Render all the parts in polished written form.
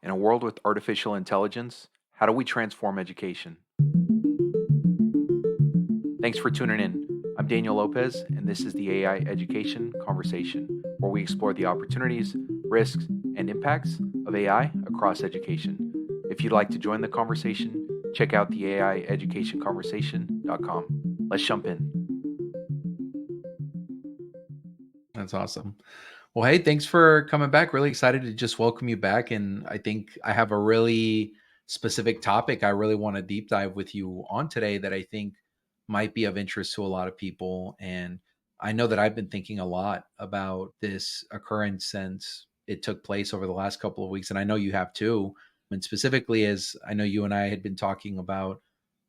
In a world with artificial intelligence, how do we transform education? Thanks for tuning in. I'm Daniel Lopez, and this is the AI Education Conversation, where we explore the opportunities, risks, and impacts of AI across education. If you'd like to join the conversation, check out the AIeducationconversation.com. Let's jump in. That's awesome. Well, hey, thanks for coming back. Really excited to just welcome you back. And I think I have a really specific topic I really want to deep dive with you on today that I think might be of interest to a lot of people. And I know that I've been thinking a lot about this occurrence since it took place over the last couple of weeks. And I know you have too. And specifically, as I know you and I had been talking about a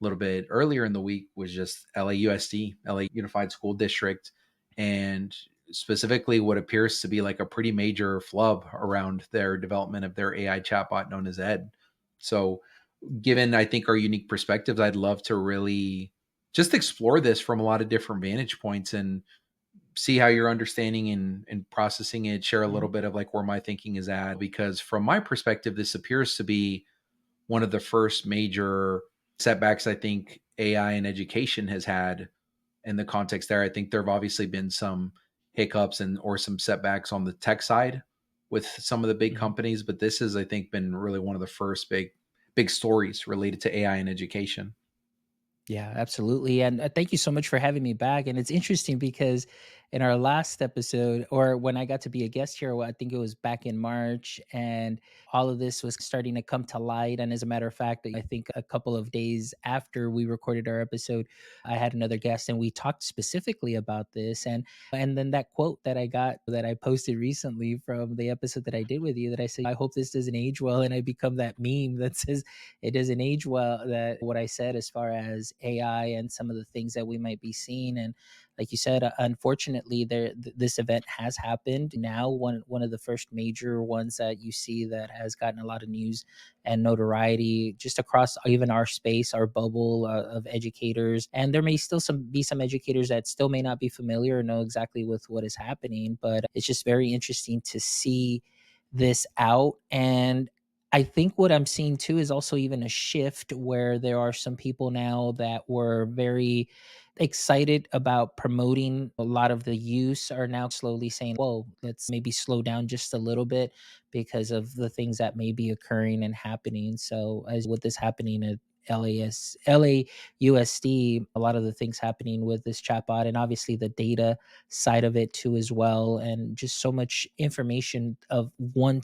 little bit earlier in the week, was just LAUSD, LA Unified School District. And specifically what appears to be like a pretty major flub around their development of their AI chatbot known as Ed. So, given I think our unique perspectives, I'd love to really just explore this from a lot of different vantage points and see how you're understanding and processing it, share a little Mhm. bit of like where my thinking is at. Because from my perspective, this appears to be one of the first major setbacks I think AI and education has had in the context there. I think there have obviously been some hiccups and or some setbacks on the tech side with some of the big Mhm. companies, but this has, I think, been really one of the first big stories related to AI and education. Yeah, absolutely. And thank you so much for having me back. And it's interesting because in our last episode, or when I got to be a guest here, well, I think it was back in March, and all of this was starting to come to light. And as a matter of fact, I think a couple of days after we recorded our episode, I had another guest and we talked specifically about this. And then that quote that I got that I posted recently from the episode that I did with you that I said, I hope this doesn't age well. And I become that meme that says, it doesn't age well, that what I said as far as AI and some of the things that we might be seeing. And like you said, unfortunately, this event has happened now. One of the first major ones that you see that has gotten a lot of news and notoriety just across even our space, our bubble of educators. And there may still be some educators that still may not be familiar or know exactly with what is happening, but it's just very interesting to see this out. And I think what I'm seeing too is also even a shift where there are some people now that were very excited about promoting a lot of the use are now slowly saying, whoa, let's maybe slow down just a little bit because of the things that may be occurring and happening. So, as with this happening at LAUSD, a lot of the things happening with this chatbot and obviously the data side of it too as well, and just so much information of one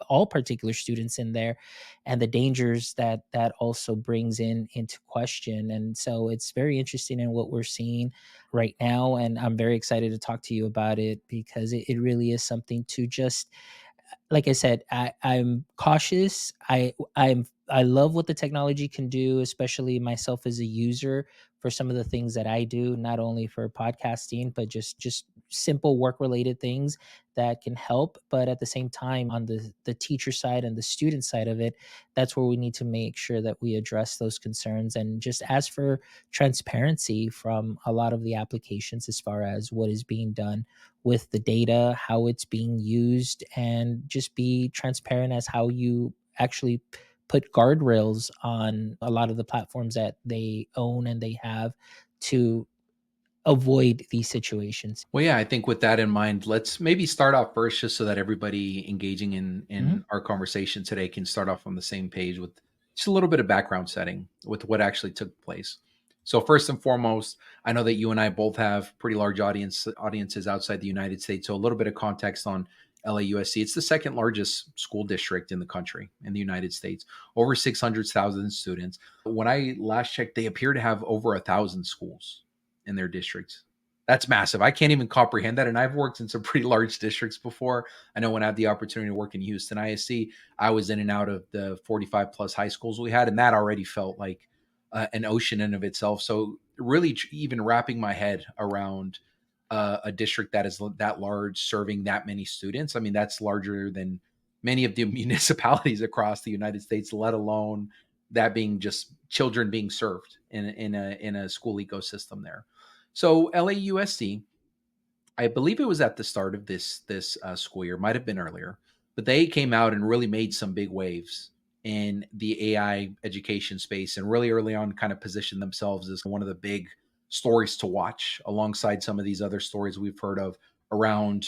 all particular students in there, and the dangers that that also brings into question. And so it's very interesting in what we're seeing right now, and I'm very excited to talk to you about it because it really is something to just, like I said, I'm cautious. I love what the technology can do, especially myself as a user for some of the things that I do, not only for podcasting, but just simple work related things that can help. But at the same time, on the teacher side and the student side of it, that's where we need to make sure that we address those concerns and just ask for transparency from a lot of the applications as far as what is being done with the data, how it's being used, and just be transparent as how you actually put guardrails on a lot of the platforms that they own and they have to avoid these situations. Well, yeah, I think with that in mind, let's maybe start off first, just so that everybody engaging in Mhm. our conversation today can start off on the same page with just a little bit of background setting with what actually took place. So first and foremost, I know that you and I both have pretty large audiences outside the United States. So a little bit of context on LAUSC. It's the second largest school district in the country in the United States, over 600,000 students. When I last checked, they appear to have over 1,000 schools in their districts. That's massive. I can't even comprehend that. And I've worked in some pretty large districts before. I know when I had the opportunity to work in Houston ISC, I was in and out of the 45 plus high schools we had, and that already felt like an ocean in of itself. So really, even wrapping my head around a district that is that large, serving that many students. I mean, that's larger than many of the municipalities across the United States, let alone that being just children being served in a school ecosystem there. So LAUSD, I believe it was at the start of this school year, might have been earlier. but they came out and really made some big waves in the AI education space, and really early on kind of positioned themselves as one of the big stories to watch alongside some of these other stories we've heard of around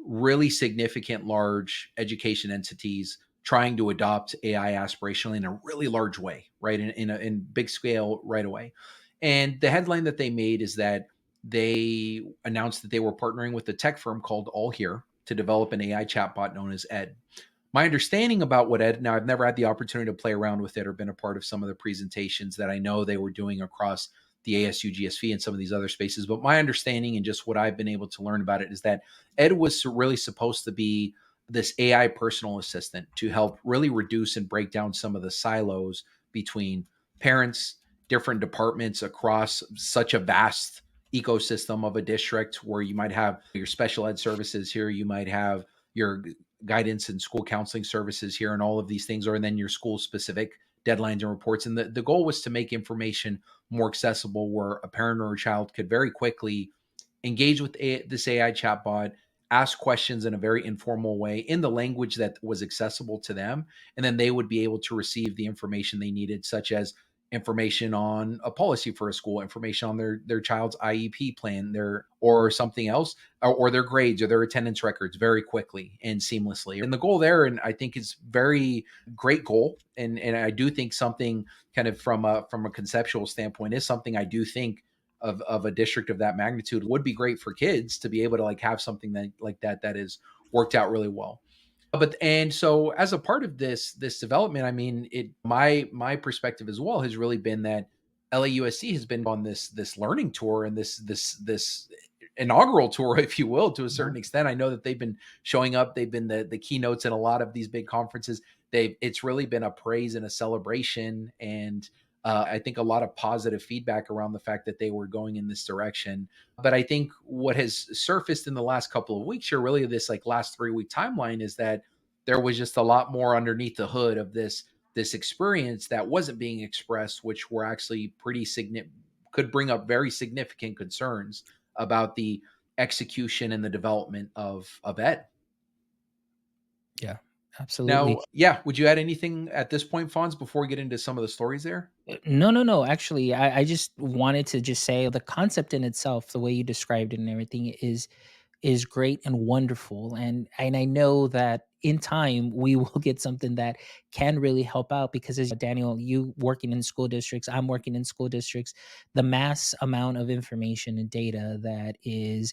really significant large education entities trying to adopt AI aspirationally in a really large way, right? In big scale right away. And the headline that they made is that they announced that they were partnering with a tech firm called Allhere to develop an AI chatbot known as Ed. My understanding about what Ed, now I've never had the opportunity to play around with it or been a part of some of the presentations that I know they were doing across the ASU GSV and some of these other spaces, but my understanding and just what I've been able to learn about it is that Ed was really supposed to be this AI personal assistant to help really reduce and break down some of the silos between parents, different departments across such a vast ecosystem of a district where you might have your special ed services here, you might have your guidance and school counseling services here, and all of these things, or and then your school specific deadlines and reports. And the goal was to make information more accessible where a parent or a child could very quickly engage with this AI chatbot, ask questions in a very informal way in the language that was accessible to them. And then they would be able to receive the information they needed, such as information on a policy for a school, information on their child's IEP plan, their or something else, or their grades or their attendance records very quickly and seamlessly. And the goal there, and I think is very great goal, and I do think something kind of from a conceptual standpoint is something I do think of a district of that magnitude would be great for kids to be able to like have something that like that is worked out really well. But and so as a part of this development, I mean, it my perspective as well has really been that LAUSC has been on this learning tour and this inaugural tour, if you will, to a Uh-huh. certain extent. I know that they've been showing up, they've been the keynotes in a lot of these big conferences. It's really been a praise and a celebration, and I think a lot of positive feedback around the fact that they were going in this direction. But I think what has surfaced in the last couple of weeks here, really this like last 3 week timeline, is that there was just a lot more underneath the hood of this experience that wasn't being expressed, which were actually pretty significant, could bring up very significant concerns about the execution and the development of ed. Yeah, absolutely. Now, yeah, would you add anything at this point, Fonz, before we get into some of the stories there? No, no, no. Actually, I just wanted to just say the concept in itself, the way you described it and everything is great and wonderful. And I know that in time we will get something that can really help out because as Daniel, you working in school districts, I'm working in school districts, the mass amount of information and data that is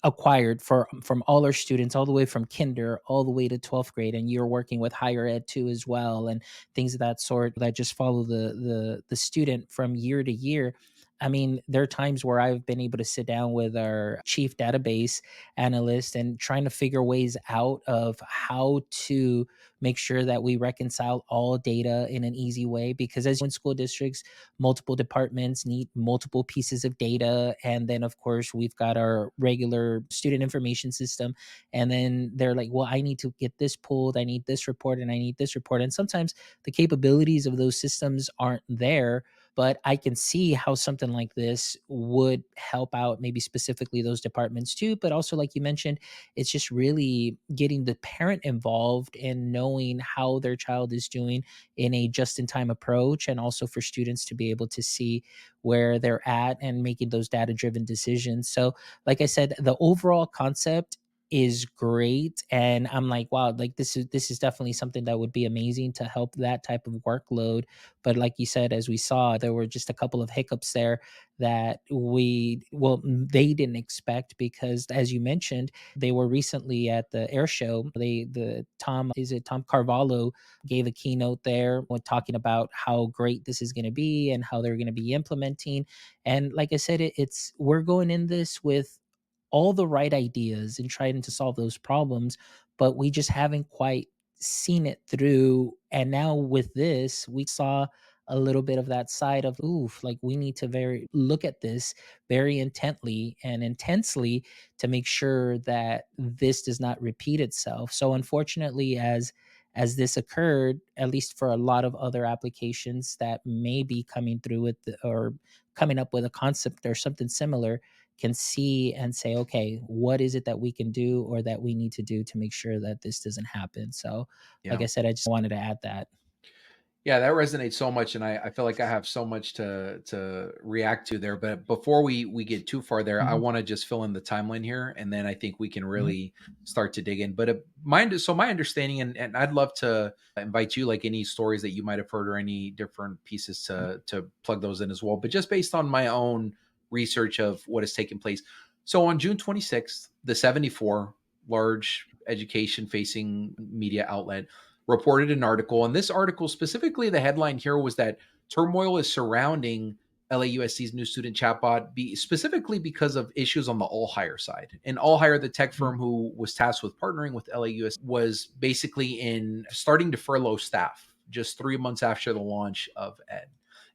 acquired for from all our students all the way from kinder all the way to 12th grade, and you're working with higher ed too as well, and things of that sort that just follow the student from year to year. I mean, there are times where I've been able to sit down with our chief database analyst and trying to figure ways out of how to make sure that we reconcile all data in an easy way, because as in school districts, multiple departments need multiple pieces of data. And then, of course, we've got our regular student information system. And then they're like, well, I need to get this pulled. I need this report and I need this report. And sometimes the capabilities of those systems aren't there. But I can see how something like this would help out, maybe specifically those departments too. But also, like you mentioned, it's just really getting the parent involved and knowing how their child is doing in a just in time approach, and also for students to be able to see where they're at and making those data driven decisions. So like I said, the overall concept is great, and I'm like, wow, like this is definitely something that would be amazing to help that type of workload. But like you said, as we saw, there were just a couple of hiccups there that they didn't expect, because as you mentioned, they were recently at the air show. The Tom, is it Tom Carvalho, gave a keynote there when talking about how great this is going to be and how they're going to be implementing. And like I said, it's we're going in this with all the right ideas and trying to solve those problems, but we just haven't quite seen it through. And now with this, we saw a little bit of that side of oof, like we need to very look at this very intently and intensely to make sure that this does not repeat itself. So unfortunately, as this occurred, at least for a lot of other applications that may be coming through with or coming up with a concept or something similar, can see and say, okay, what is it that we can do or that we need to do to make sure that this doesn't happen? So, like Yeah. I said, I just wanted to add that. Yeah, that resonates so much, and I feel like I have so much to react to there. But before we get too far there, I Mhm, want to just fill in the timeline here, and then I think we can mhm, really start to dig in. But my understanding, and I'd love to invite you, like any stories that you might have heard or any different pieces mhm, to plug those in as well. But just based on my own research of what has taken place, so on June 26th, the 74 large education facing media outlet reported an article. And this article, specifically, the headline here was that turmoil is surrounding LAUSC's new student chatbot, specifically because of issues on the Allhere side. And Allhere, the tech mhm, firm who was tasked with partnering with LAUSC, was basically in starting to furlough staff just 3 months after the launch of Ed.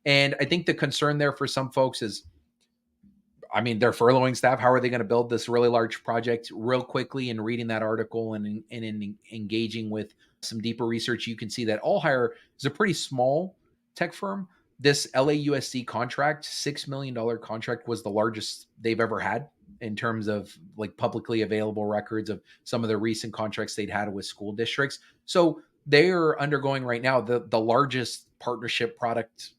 And I think the concern there for some folks is, I mean, they're furloughing staff. How are they going to build this really large project real quickly? And reading that article and in engaging with some deeper research, you can see that Allhire is a pretty small tech firm. This LAUSC contract, $6 million contract, was the largest they've ever had in terms of like publicly available records of some of the recent contracts they'd had with school districts. So they are undergoing right now the largest partnership product,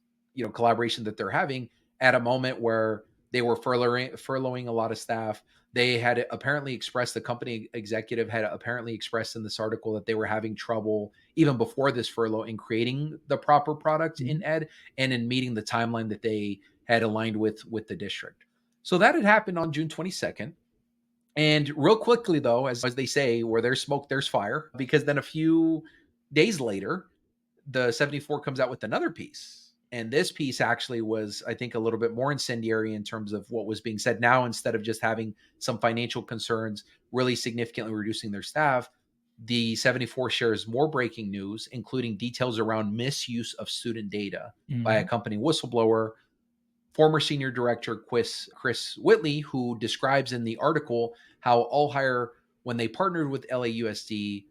collaboration that they're having at a moment where they were furloughing a lot of staff. They had apparently expressed, the company executive had apparently expressed in this article that they were having trouble even before this furlough in creating the proper product in mhm, Ed and in meeting the timeline that they had aligned with the district. So that had happened on June 22nd. And real quickly, though, as they say, where there's smoke, there's fire, because then a few days later, the 74 comes out with another piece. And this piece actually was, I think, a little bit more incendiary in terms of what was being said. Now, instead of just having some financial concerns, really significantly reducing their staff, the 74 shares more breaking news, including details around misuse of student data by a mhm, company whistleblower, former senior director Chris Whitley, who describes in the article how Allhire, when they partnered with LAUSD,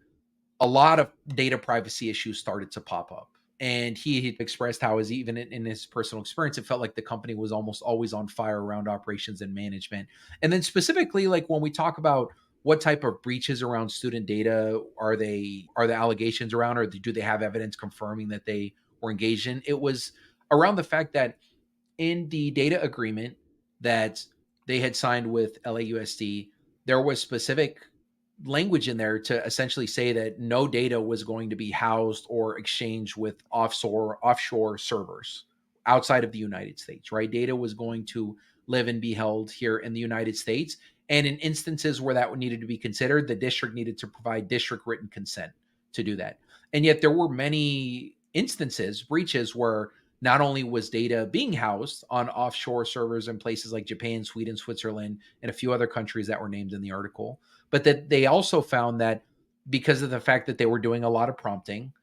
a lot of data privacy issues started to pop up. And he had expressed how, as even in his personal experience, it felt like the company was almost always on fire around operations and management. And then specifically, like when we talk about what type of breaches around student data are the allegations around, or do they have evidence confirming that they were engaged in? It was around the fact that in the data agreement that they had signed with LAUSD, there was specific language in there to essentially say that no data was going to be housed or exchanged with offshore servers outside of the United States, right? Data was going to live and be held here in the United States. And in instances where that needed to be considered, the district needed to provide district written consent to do that. And yet there were many instances, breaches, where not only was data being housed on offshore servers in places like Japan, Sweden, Switzerland, and a few other countries that were named in the article, but that they also found that because of the fact that they were doing a lot of prompting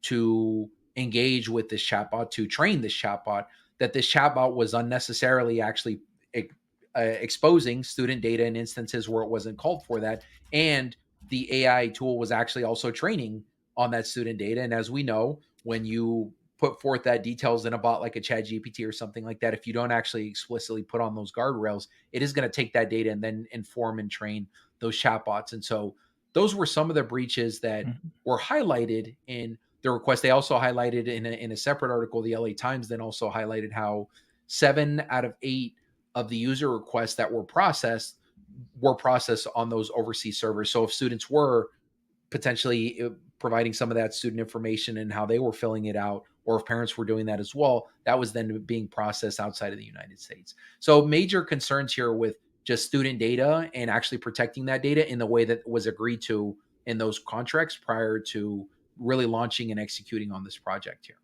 to engage with this chatbot, to train this chatbot, that this chatbot was unnecessarily actually exposing student data in instances where it wasn't called for that. And the AI tool was actually also training on that student data. And as we know, when you put forth that details in a bot like a chat GPT or something like that, if you don't actually explicitly put on those guardrails, it is going to take that data and then inform and train those chatbots. And so those were some of the breaches that mhm. were highlighted in the request. They also highlighted in a separate article, the LA Times then also highlighted how 7 out of 8 of the user requests that were processed on those overseas servers. So if students were potentially providing some of that student information and how they were filling it out, or if parents were doing that as well, that was then being processed outside of the United States. So major concerns here with just student data and actually protecting that data in the way that was agreed to in those contracts prior to really launching and executing on this project here.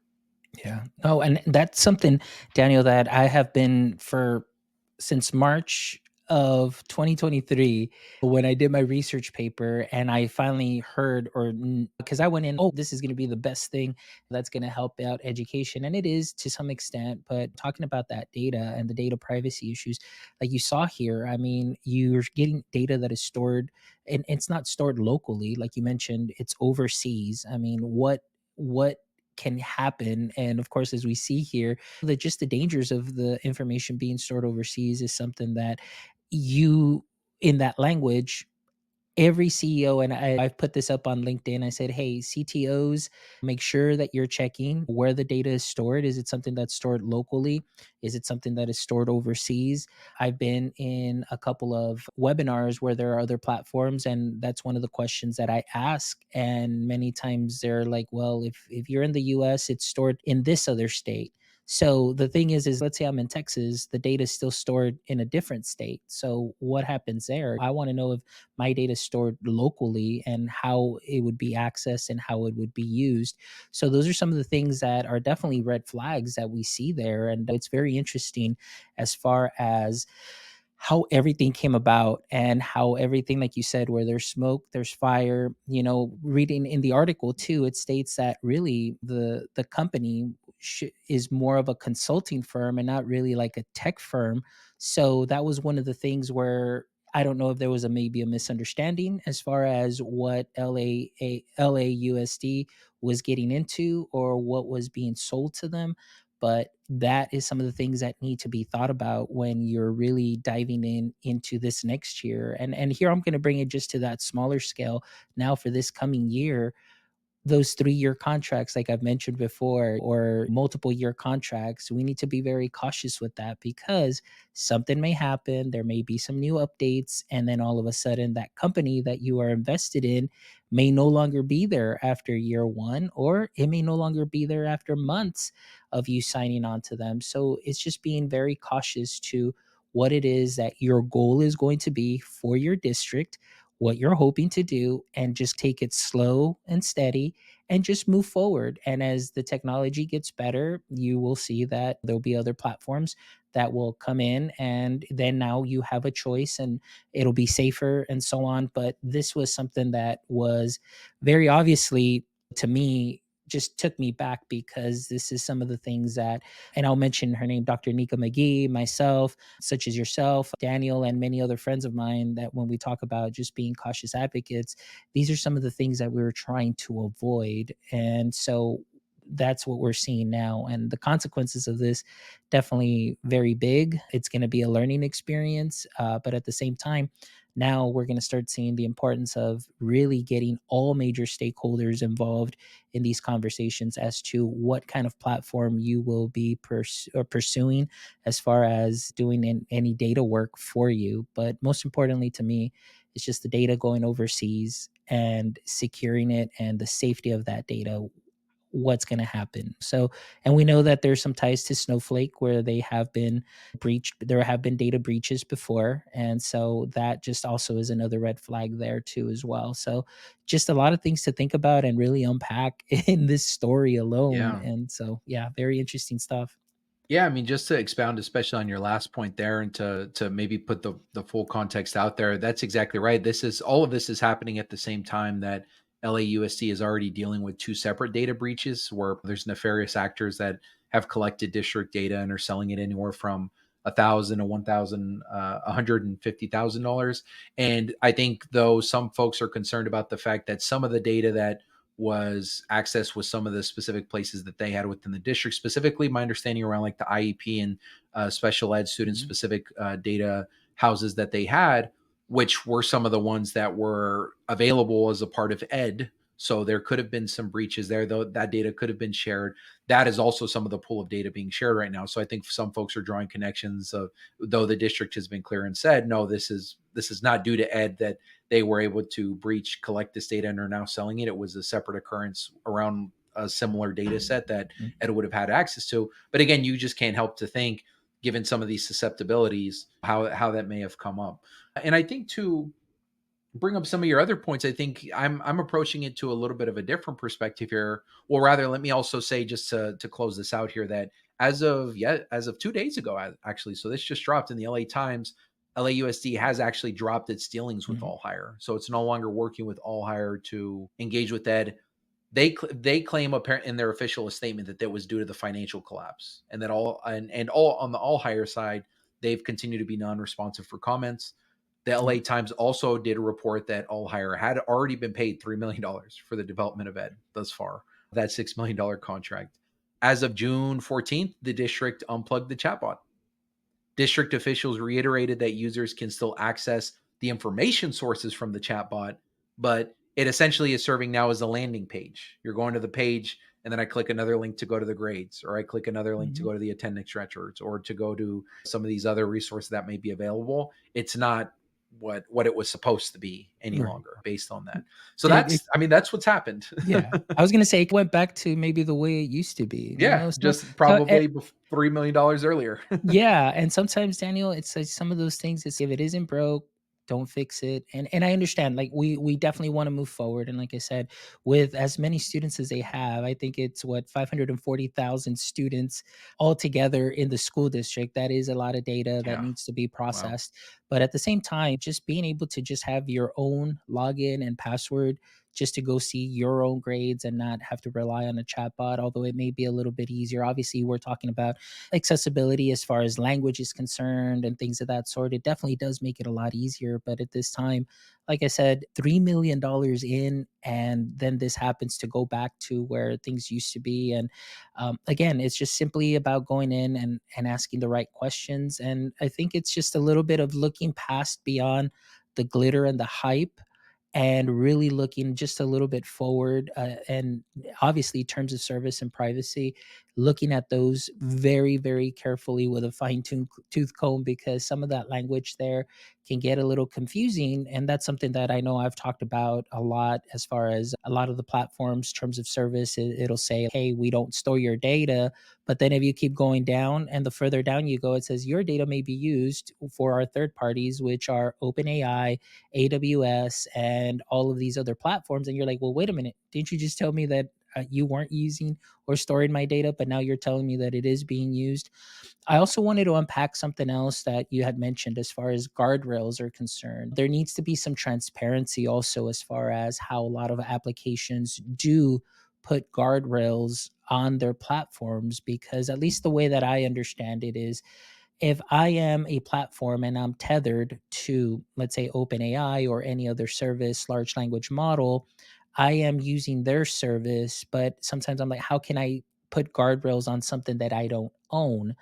Yeah. Oh, and that's something, Daniel, that I have been for since March of 2023 when I did my research paper and I finally heard or because I went in, oh, this is going to be the best thing that's going to help out education. And it is to some extent, but talking about that data and the data privacy issues, like you saw here, I mean, you're getting data that is stored and it's not stored locally. Like you mentioned, it's overseas. I mean, what can happen. And of course, as we see here, just the dangers of the information being stored overseas is something that you in that language, every CEO, and I've put this up on LinkedIn. I said, hey, CTOs, make sure that you're checking where the data is stored. Is it something that's stored locally? Is it something that is stored overseas? I've been in a couple of webinars where there are other platforms, and that's one of the questions that I ask. And many times they're like, well, if you're in the US, it's stored in this other state. So the thing is let's say I'm in Texas, the data is still stored in a different state. So what happens there? I want to know if my data is stored locally and how it would be accessed and how it would be used. So those are some of the things that are definitely red flags that we see there. And it's very interesting as far as how everything came about and how everything, like you said, where there's smoke there's fire. Reading in the article too, it states that really the company is more of a consulting firm and not really like a tech firm. So that was one of the things where I don't know if there was maybe a misunderstanding as far as what LAUSD was getting into or what was being sold to them. But that is some of the things that need to be thought about when you're really diving into this next year. And here I'm going to bring it just to that smaller scale now for this coming year. Those 3-year contracts, like I've mentioned before, or multiple year contracts, we need to be very cautious with that because something may happen. There may be some new updates. And then all of a sudden, that company that you are invested in may no longer be there after year one, or it may no longer be there after months of you signing on to them. So it's just being very cautious to what it is that your goal is going to be for your district, what you're hoping to do, and just take it slow and steady and just move forward. And as the technology gets better, you will see that there'll be other platforms that will come in, and then now you have a choice and it'll be safer and so on. But this was something that was very obviously, to me, just took me back because this is some of the things that, and I'll mention her name, Dr. Nika McGee, myself, such as yourself, Daniel, and many other friends of mine, that when we talk about just being cautious advocates, these are some of the things that we were trying to avoid. And so that's what we're seeing now. And the consequences of this definitely very big. It's going to be a learning experience. But at the same time, now we're going to start seeing the importance of really getting all major stakeholders involved in these conversations as to what kind of platform you will be pursuing as far as doing any data work for you. But most importantly to me, it's just the data going overseas and securing it and the safety of that data, what's going to happen. So, and we know that there's some ties to Snowflake where they have been breached. There have been data breaches before. And so that just also is another red flag there too, as well. So, just a lot of things to think about and really unpack in this story alone. Yeah. And so, yeah, very interesting stuff. Yeah, I mean, just to expound, especially on your last point there, and to maybe put the full context out there, that's exactly right. This is all of this is happening at the same time that LAUSD is already dealing with two separate data breaches, where there's nefarious actors that have collected district data and are selling it anywhere from 1,000 to 1,000, $150,000. And I think though some folks are concerned about the fact that some of the data that was access with some of the specific places that they had within the district. Specifically, my understanding around like the IEP and special ed student Mhm. specific data houses that they had, which were some of the ones that were available as a part of ed. So there could have been some breaches there, though that data could have been shared. That is also some of the pool of data being shared right now. So I think some folks are drawing connections of, though the district has been clear and said, no, this is not due to ed that they were able to breach, collect this data, and are now selling it. It was a separate occurrence around a similar data set that Mhm. Ed would have had access to. But again, you just can't help to think, given some of these susceptibilities, how that may have come up. And I think to bring up some of your other points, I think I'm approaching it to a little bit of a different perspective here. Well, rather, let me also say, just to close this out here, that as of 2 days ago, actually, so this just dropped in the LA Times. LAUSD has actually dropped its dealings with Mhm. Allhere, so it's no longer working with Allhere to engage with Ed. They claim apparent in their official statement that was due to the financial collapse, and that all on the Allhere side, they've continued to be non-responsive for comments. The Yeah. LA Times also did a report that Allhire had already been paid $3 million for the development of Ed thus far, that $6 million contract. As of June 14th, the district unplugged the chatbot. District officials reiterated that users can still access the information sources from the chatbot, but it essentially is serving now as a landing page. You're going to the page, and then I click another link to go to the grades, or I click another link to Mhm. go to the attendance records, or to go to some of these other resources that may be available. It's not what it was supposed to be any Right. longer based on that. So It that's, I mean, that's what's happened. Yeah. I was gonna say it went back to maybe the way it used to be, you Yeah, know? just So, probably $3 million earlier. yeah, and sometimes, Daniel, it's like some of those things, it's if it isn't broke, don't fix it. And I understand, like, we definitely wanna move forward, and like I said, with as many students as they have, I think it's what, 540,000 students altogether in the school district. That is a lot of data that Yeah. needs to be Wow. processed. But at the same time, just being able to just have your own login and password just to go see your own grades and not have to rely on a chatbot, although it may be a little bit easier. Obviously, we're talking about accessibility as far as language is concerned and things of that sort. It definitely does make it a lot easier. But at this time, like I said, $3 million in, and then this happens to go back to where things used to be. And again, it's just simply about going in and asking the right questions. And I think it's just a little bit of looking past beyond the glitter and the hype and really looking just a little bit forward, and obviously terms of service and privacy, looking at those very, very carefully with a tooth comb, because some of that language there can get a little confusing. And that's something that I know I've talked about a lot. As far as a lot of the platforms terms of service, it'll say, hey, we don't store your data. But then if you keep going down, and the further down you go, it says your data may be used for our third parties, which are OpenAI, AWS, and all of these other platforms. And you're like, well, wait a minute. Didn't you just tell me that you weren't using or storing my data, but now you're telling me that it is being used? I also wanted to unpack something else that you had mentioned as far as guardrails are concerned. There needs to be some transparency also as far as how a lot of applications do put guardrails on their platforms, because at least the way that I understand it is, if I am a platform and I'm tethered to, let's say, OpenAI or any other service, large language model, I am using their service. But sometimes I'm like, how can I put guardrails on something that I don't own?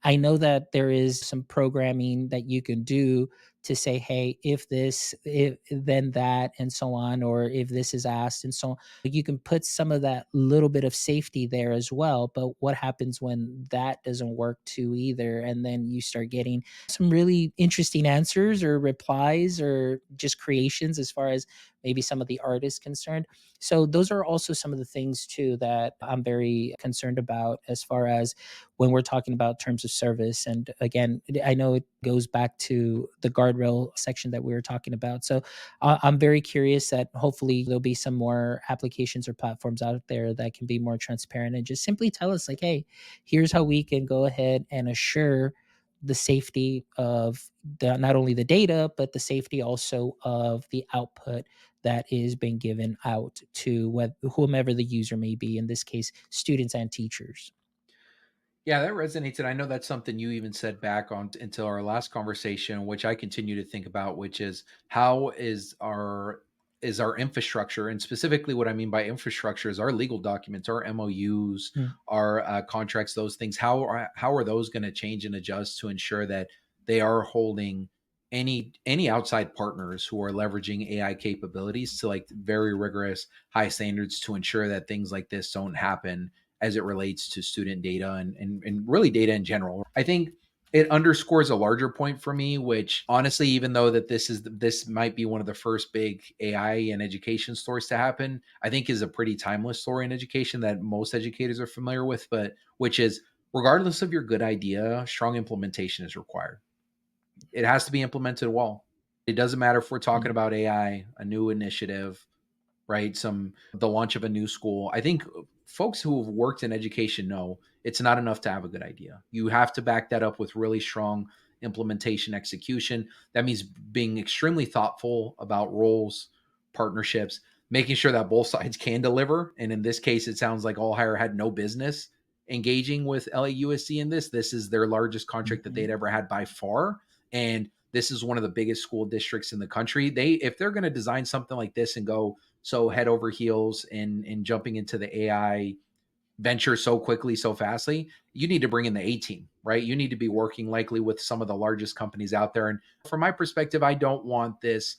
I know that there is some programming that you can do to say, hey, if this, if then that, and so on, or if this is asked, and so on. You can put some of that little bit of safety there as well. But what happens when that doesn't work too either? And then you start getting some really interesting answers or replies or just creations as far as maybe some of the art is concerned. So those are also some of the things too that I'm very concerned about as far as when we're talking about terms of service. And again, I know it goes back to the guardrail section that we were talking about. So I'm very curious that hopefully there'll be some more applications or platforms out there that can be more transparent and just simply tell us, like, hey, here's how we can go ahead and assure the safety of not only the data, but the safety also of the output that is being given out to whomever the user may be, in this case, students and teachers. Yeah, that resonates, and I know that's something you even said back on into our last conversation, which I continue to think about, which is how is our infrastructure, and specifically what I mean by infrastructure is our legal documents, our MOUs, Mm. our contracts, those things. How are those going to change and adjust to ensure that they are holding any outside partners who are leveraging AI capabilities to like very rigorous high standards to ensure that things like this don't happen as it relates to student data and really data in general. I think it underscores a larger point for me, which honestly, even though that this might be one of the first big AI and education stories to happen, I think is a pretty timeless story in education that most educators are familiar with, but which is regardless of your good idea, strong implementation is required. It has to be implemented well. It doesn't matter if we're talking Mm. about AI, a new initiative, right? Some the launch of a new school. I think folks who have worked in education know it's not enough to have a good idea. You have to back that up with really strong implementation execution. That means being extremely thoughtful about roles, partnerships, making sure that both sides can deliver. And in this case, it sounds like Allhere had no business engaging with LAUSD in this. This is their largest contract that Mhm. they'd ever had by far. And this is one of the biggest school districts in the country. If they're going to design something like this and go so head over heels in jumping into the AI venture so quickly, so fastly, you need to bring in the A team, right? You need to be working likely with some of the largest companies out there. And from my perspective, I don't want this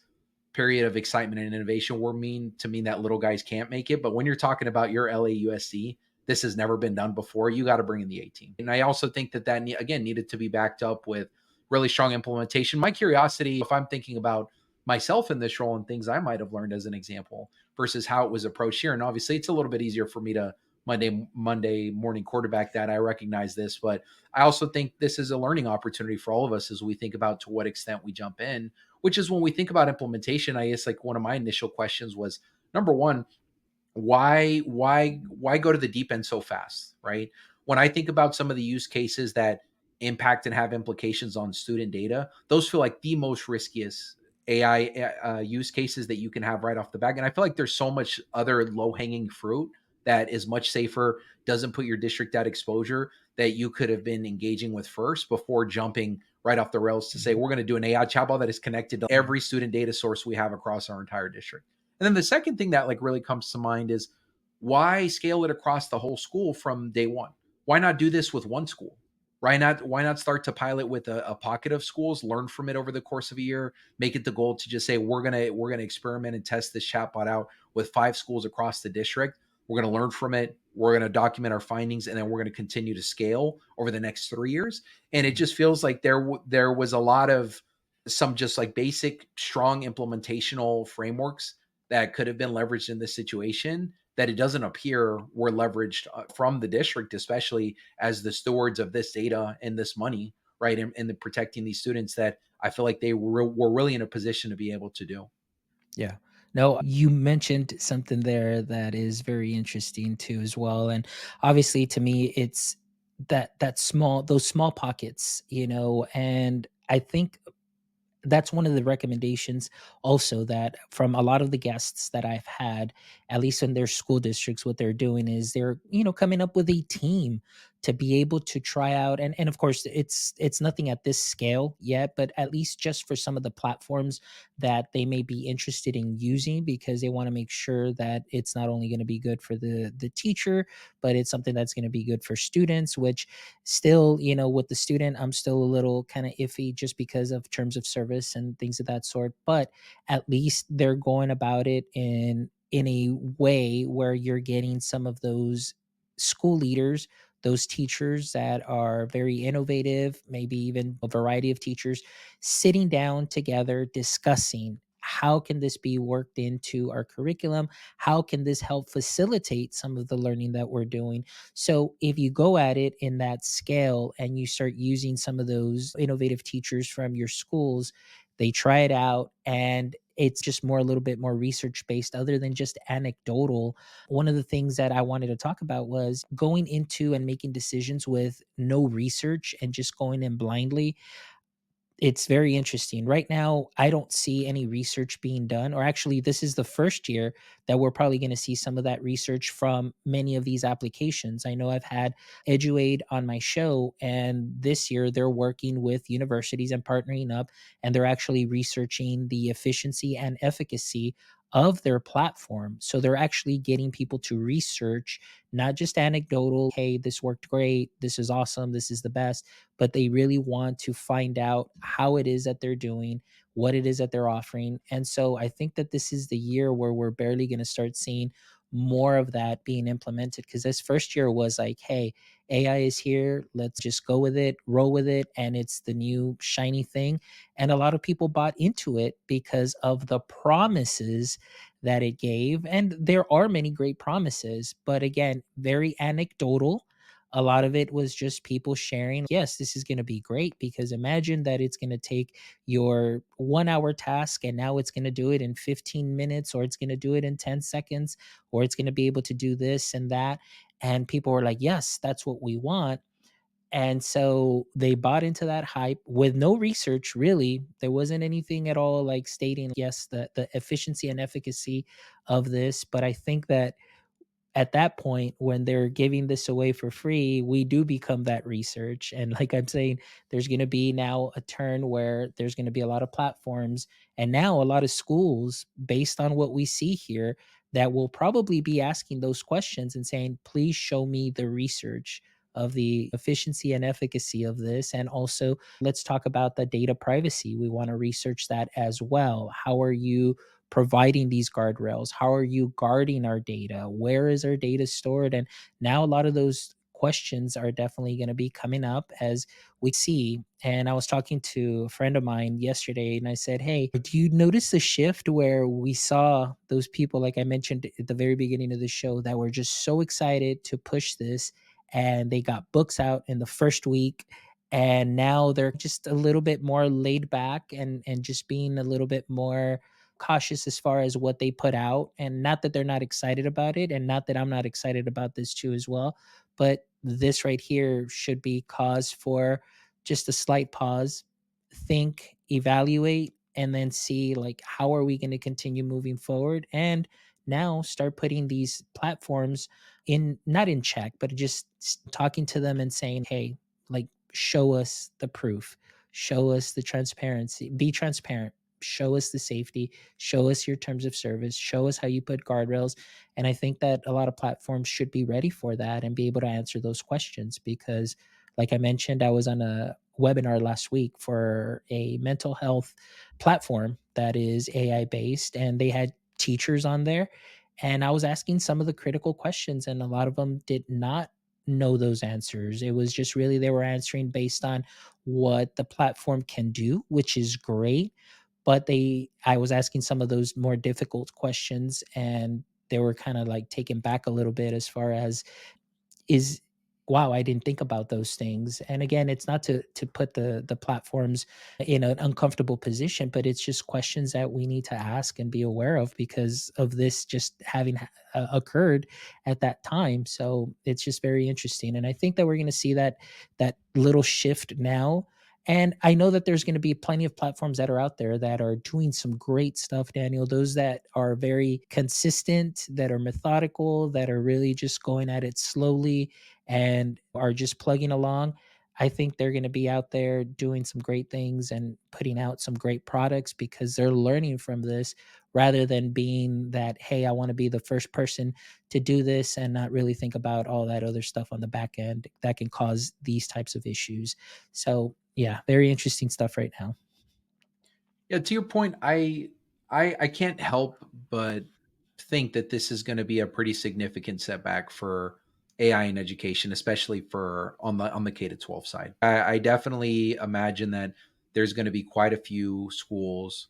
period of excitement and innovation were mean to mean that little guys can't make it. But when you're talking about your LAUSD, this has never been done before. You got to bring in the A team. And I also think that again needed to be backed up with really strong implementation. My curiosity, if I'm thinking about myself in this role and things I might have learned as an example versus how it was approached here. And obviously it's a little bit easier for me to Monday morning quarterback that. I recognize this, but I also think this is a learning opportunity for all of us as we think about to what extent we jump in, which is when we think about implementation. I guess like one of my initial questions was number one, why go to the deep end so fast, right? When I think about some of the use cases that impact and have implications on student data, those feel like the most riskiest AI use cases that you can have right off the bat. And I feel like there's so much other low hanging fruit that is much safer, doesn't put your district at exposure, that you could have been engaging with first before jumping right off the rails to say we're going to do an AI chatbot that is connected to every student data source we have across our entire district. And then the second thing that like really comes to mind is why scale it across the whole school from day one? Why not do this with one school? Why not start to pilot with a pocket of schools, learn from it over the course of a year, make it the goal to just say we're gonna experiment and test this chatbot out with 5 schools across the district. We're gonna learn from it. We're gonna document our findings, and then we're gonna continue to scale over the next 3 years. And it just feels like there was a lot of some just like basic strong implementational frameworks that could have been leveraged in this situation that it doesn't appear were leveraged from the district, especially as the stewards of this data and this money, right? And the protecting these students that I feel like they were really in a position to be able to do. Yeah. No, you mentioned something there that is very interesting too as well. And obviously to me it's that small those small pockets, and I think that's one of the recommendations also that from a lot of the guests that I've had, at least in their school districts, what they're doing is they're, coming up with a team to be able to try out. And of course it's nothing at this scale yet, but at least just for some of the platforms that they may be interested in using, because they want to make sure that it's not only going to be good for the teacher, but it's something that's going to be good for students, which still, with the student, I'm still a little kind of iffy just because of terms of service and things of that sort. But at least they're going about it in a way where you're getting some of those school leaders, those teachers that are very innovative, maybe even a variety of teachers sitting down together discussing how can this be worked into our curriculum, how can this help facilitate some of the learning that we're doing. So if you go at it in that scale and you start using some of those innovative teachers from your schools, they try it out and it's just more a little bit more research based other than just anecdotal. One of the things that I wanted to talk about was going into and making decisions with no research and just going in blindly. It's very interesting. Right now, I don't see any research being done, or actually, this is the first year that we're probably going to see some of that research from many of these applications. I know I've had EduAid on my show, and this year they're working with universities and partnering up, and they're actually researching the efficiency and efficacy of their platform. So they're actually getting people to research, not just anecdotal, hey, this worked great, this is awesome, this is the best, but they really want to find out how it is that they're doing, what it is that they're offering. And so I think that this is the year where we're barely going to start seeing more of that being implemented, because this first year was like, hey, AI is here, let's just go with it, roll with it, and it's the new shiny thing. And a lot of people bought into it because of the promises that it gave. And there are many great promises, but again, very anecdotal. A lot of it was just people sharing, yes, this is going to be great, because imagine that it's going to take your 1 hour task and now it's going to do it in 15 minutes, or it's going to do it in 10 seconds, or it's going to be able to do this and that. And people were like, yes, that's what we want. And so they bought into that hype with no research, really. There wasn't anything at all like stating, yes, the efficiency and efficacy of this. But I think that at that point, when they're giving this away for free, we do become that research. And like I'm saying, there's going to be now a turn where there's going to be a lot of platforms and now a lot of schools based on what we see here. that will probably be asking those questions and saying, please show me the research of the efficiency and efficacy of this. And also, let's talk about the data privacy. We want to research that as well. How are you providing these guardrails? How are you guarding our data? Where is our data stored? And now a lot of those questions are definitely going to be coming up as we see. And I was talking to a friend of mine yesterday and I said, hey, do you notice the shift where we saw those people, like I mentioned at the very beginning of the show, that were just so excited to push this and they got books out in the first week, and now they're just a little bit more laid back and just being a little bit more cautious as far as what they put out. And not that they're not excited about it, and not that I'm not excited about this too as well, but this right here should be cause for just a slight pause, think, evaluate, and then see like how are we going to continue moving forward, and now start putting these platforms in, not in check, but just talking to them and saying, hey, like, show us the proof, show us the transparency, be transparent, show us the safety, show us your terms of service, show us how you put guardrails. And I think that a lot of platforms should be ready for that and be able to answer those questions because, like I mentioned, I was on a webinar last week for a mental health platform that is AI based, and they had teachers on there. And I was asking some of the critical questions, and a lot of them did not know those answers. It was just really they were answering based on what the platform can do, which is great. But I was asking some of those more difficult questions, and they were kind of like taken back a little bit as far as is wow, I didn't think about those things. And again, it's not to put the platforms in an uncomfortable position, but it's just questions that we need to ask and be aware of because of this just having occurred at that time. So it's just very interesting, and I think that we're going to see that little shift now. And I know that there's going to be plenty of platforms that are out there that are doing some great stuff, Daniel. Those that are very consistent, that are methodical, that are really just going at it slowly and are just plugging along. I think they're going to be out there doing some great things and putting out some great products because they're learning from this rather than being that, hey, I want to be the first person to do this and not really think about all that other stuff on the back end that can cause these types of issues. So, yeah, very interesting stuff right now. Yeah, to your point, I can't help but think that this is going to be a pretty significant setback for AI in education, especially for on the K to 12 side. I definitely imagine that there's going to be quite a few schools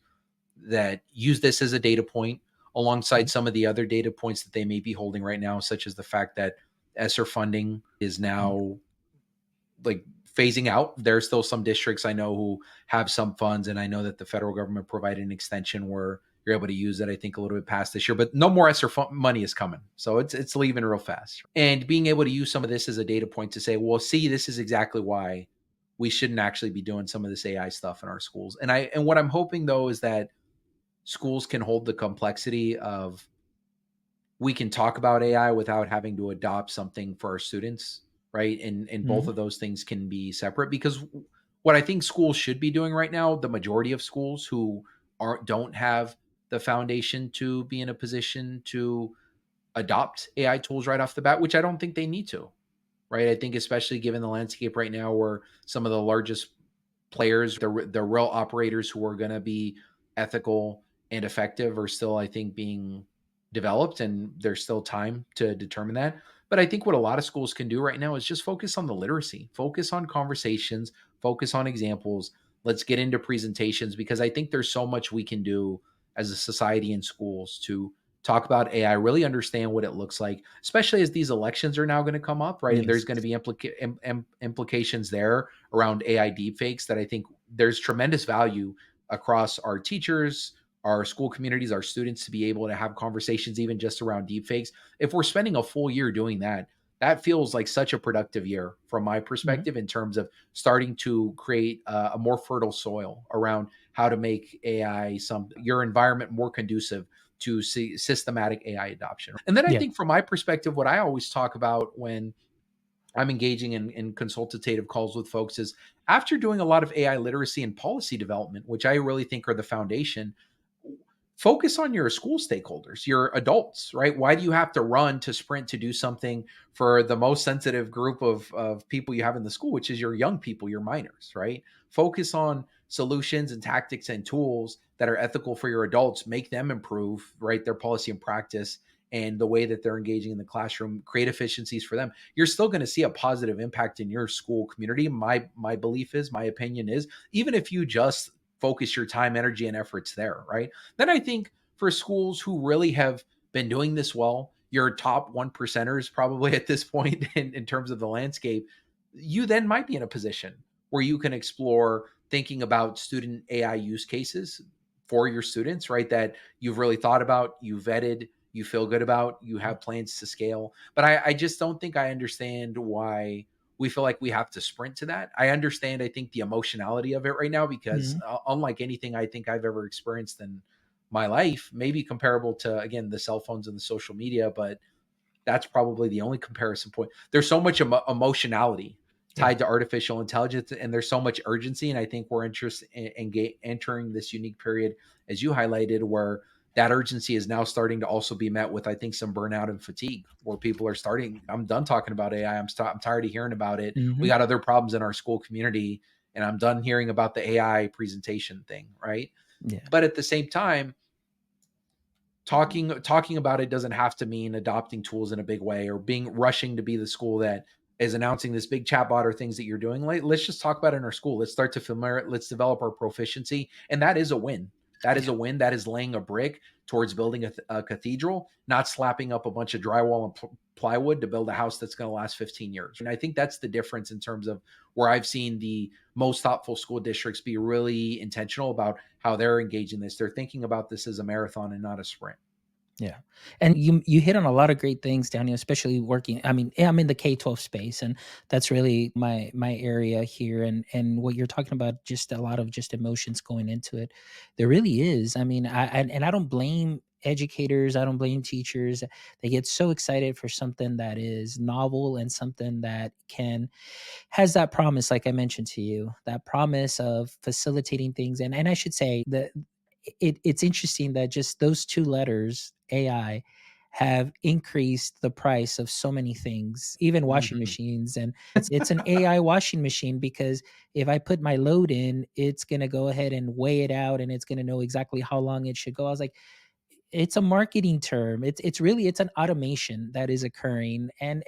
that use this as a data point alongside Mhm, some of the other data points that they may be holding right now, such as the fact that ESSER funding is mhm. now like phasing out. There's still some districts I know who have some funds, and I know that the federal government provided an extension where you're able to use it. I think a little bit past this year, but no more ESSER money is coming, so it's leaving real fast. And being able to use some of this as a data point to say, well, see, this is exactly why we shouldn't actually be doing some of this AI stuff in our schools. And what I'm hoping though is that schools can hold the complexity of we can talk about AI without having to adopt something for our students, right? And both Mhm. of those things can be separate because what I think schools should be doing right now, the majority of schools who aren't don't have the foundation to be in a position to adopt AI tools right off the bat, which I don't think they need to, right? I think especially given the landscape right now where some of the largest players, the real operators who are going to be ethical and effective are still, I think, being developed, and there's still time to determine that. But I think what a lot of schools can do right now is just focus on the literacy, focus on conversations, focus on examples. Let's get into presentations because I think there's so much we can do as a society in schools to talk about AI, really understand what it looks like, especially as these elections are now going to come up, right? And there's Yes. going to be implications there around AI deepfakes that I think there's tremendous value across our teachers, our school communities, our students to be able to have conversations even just around deepfakes. If we're spending a full year doing that, that feels like such a productive year from my Mhm. perspective in terms of starting to create a more fertile soil around how to make AI your environment more conducive to see systematic AI adoption. And then I Yeah. think from my perspective, what I always talk about when I'm engaging in consultative calls with folks is after doing a lot of AI literacy and policy development, which I really think are the foundation. focus on your school stakeholders, your adults, right? Why do you have to run to sprint to do something for the most sensitive group of people you have in the school, which is your young people, your minors, right? Focus on solutions and tactics and tools that are ethical for your adults, make them improve, right? Their policy and practice and the way that they're engaging in the classroom, create efficiencies for them. You're still going to see a positive impact in your school community. My belief is, my opinion is, even if you just focus your time, energy, and efforts there, right? Then I think for schools who really have been doing this well, your top one percenters probably at this point in terms of the landscape, you then might be in a position where you can explore thinking about student AI use cases for your students, right? That you've really thought about, you vetted, you feel good about, you have plans to scale. But I just don't think I understand why we feel like we have to sprint to that. I understand, I think, the emotionality of it right now because Mhm. unlike anything I think I've ever experienced in my life, maybe comparable to, again, the cell phones and the social media, but that's probably the only comparison point. There's so much emotionality Yeah. tied to artificial intelligence, and there's so much urgency. And I think we're interested in entering this unique period, as you highlighted, where that urgency is now starting to also be met with, I think, some burnout and fatigue, where people are starting. I'm done talking about AI. I'm tired of hearing about it. We Mhm. got other problems in our school community, and I'm done hearing about the AI presentation thing, right? Yeah. But at the same time, talking about it doesn't have to mean adopting tools in a big way or being rushing to be the school that is announcing this big chatbot or things that you're doing. Like, let's just talk about it in our school. Let's start to familiar. Let's develop our proficiency, and that is a win. That is Yeah. a win. That is laying a brick towards building a cathedral, not slapping up a bunch of drywall and plywood to build a house that's going to last 15 years. And I think that's the difference in terms of where I've seen the most thoughtful school districts be really intentional about how they're engaging this. They're thinking about this as a marathon and not a sprint. Yeah. And you hit on a lot of great things, Daniel, especially working. I mean, yeah, I'm in the K-12 space, and that's really my area here. And what you're talking about, just a lot of just emotions going into it. There really is. I mean, and I don't blame educators, I don't blame teachers. They get so excited for something that is novel and something that can has that promise, like I mentioned to you, that promise of facilitating things. And I should say that it's interesting that just those two letters, AI, have increased the price of so many things, even washing Mhm. machines. And it's an AI washing machine because if I put my load in, it's going to go ahead and weigh it out and it's going to know exactly how long it should go. I was like, it's a marketing term. It's really it's an automation that is occurring, and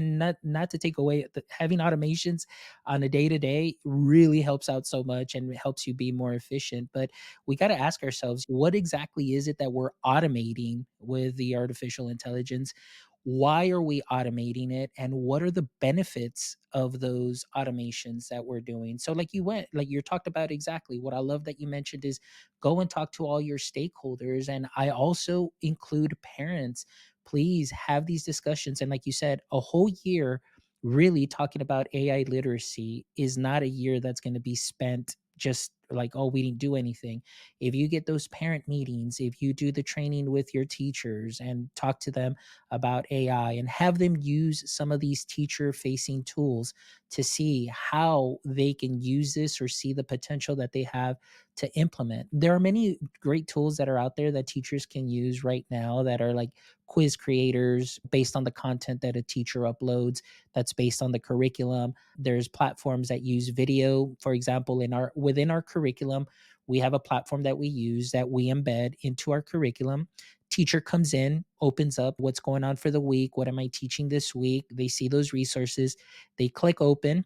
not to take away having automations on a day to day really helps out so much and it helps you be more efficient. But we got to ask ourselves, what exactly is it that we're automating with the artificial intelligence? Why are we automating it, and what are the benefits of those automations that we're doing? So like you talked about exactly what I love that you mentioned is go and talk to all your stakeholders. And I also include parents. Please have these discussions. And like you said, a whole year really talking about AI literacy is not a year that's going to be spent just like, oh, we didn't do anything. If you get those parent meetings, if you do the training with your teachers and talk to them about AI and have them use some of these teacher facing tools to see how they can use this or see the potential that they have to implement. There are many great tools that are out there that teachers can use right now that are like quiz creators based on the content that a teacher uploads that's based on the curriculum. There's platforms that use video, for example, in our within our curriculum, we have a platform that we use that we embed into our curriculum. Teacher comes in, opens up what's going on for the week, what am I teaching this week? They see those resources, they click open,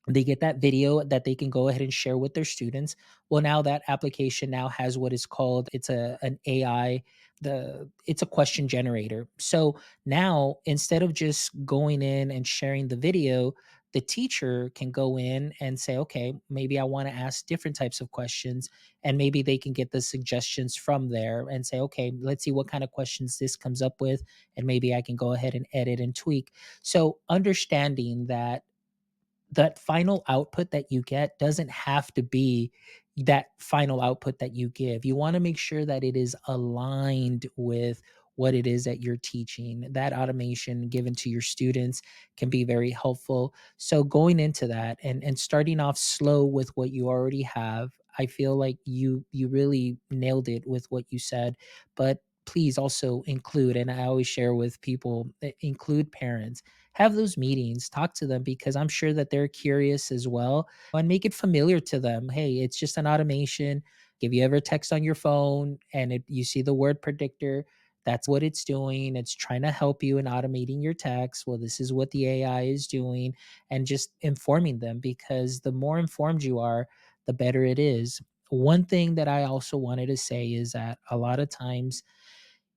they get that video that they can go ahead and share with their students. Well, now that application now has what is called it's a an AI, the it's a question generator. So now instead of just going in and sharing the video, the teacher can go in and say, okay, maybe I want to ask different types of questions, and maybe they can get the suggestions from there and say, okay, let's see what kind of questions this comes up with, and maybe I can go ahead and edit and tweak. So understanding that final output that you get doesn't have to be that final output that you give. You want to make sure that it is aligned with what it is that you're teaching. That automation given to your students can be very helpful. So going into that and starting off slow with what you already have, I feel like you really nailed it with what you said. But please also include, and I always share with people, include parents. Have those meetings, talk to them, because I'm sure that they're curious as well, and make it familiar to them. Hey, it's just an automation. If you ever text on your phone and you see the word predictor, that's what it's doing. It's trying to help you in automating your text. Well, this is what the AI is doing, and just informing them, because the more informed you are, the better it is. One thing that I also wanted to say is that a lot of times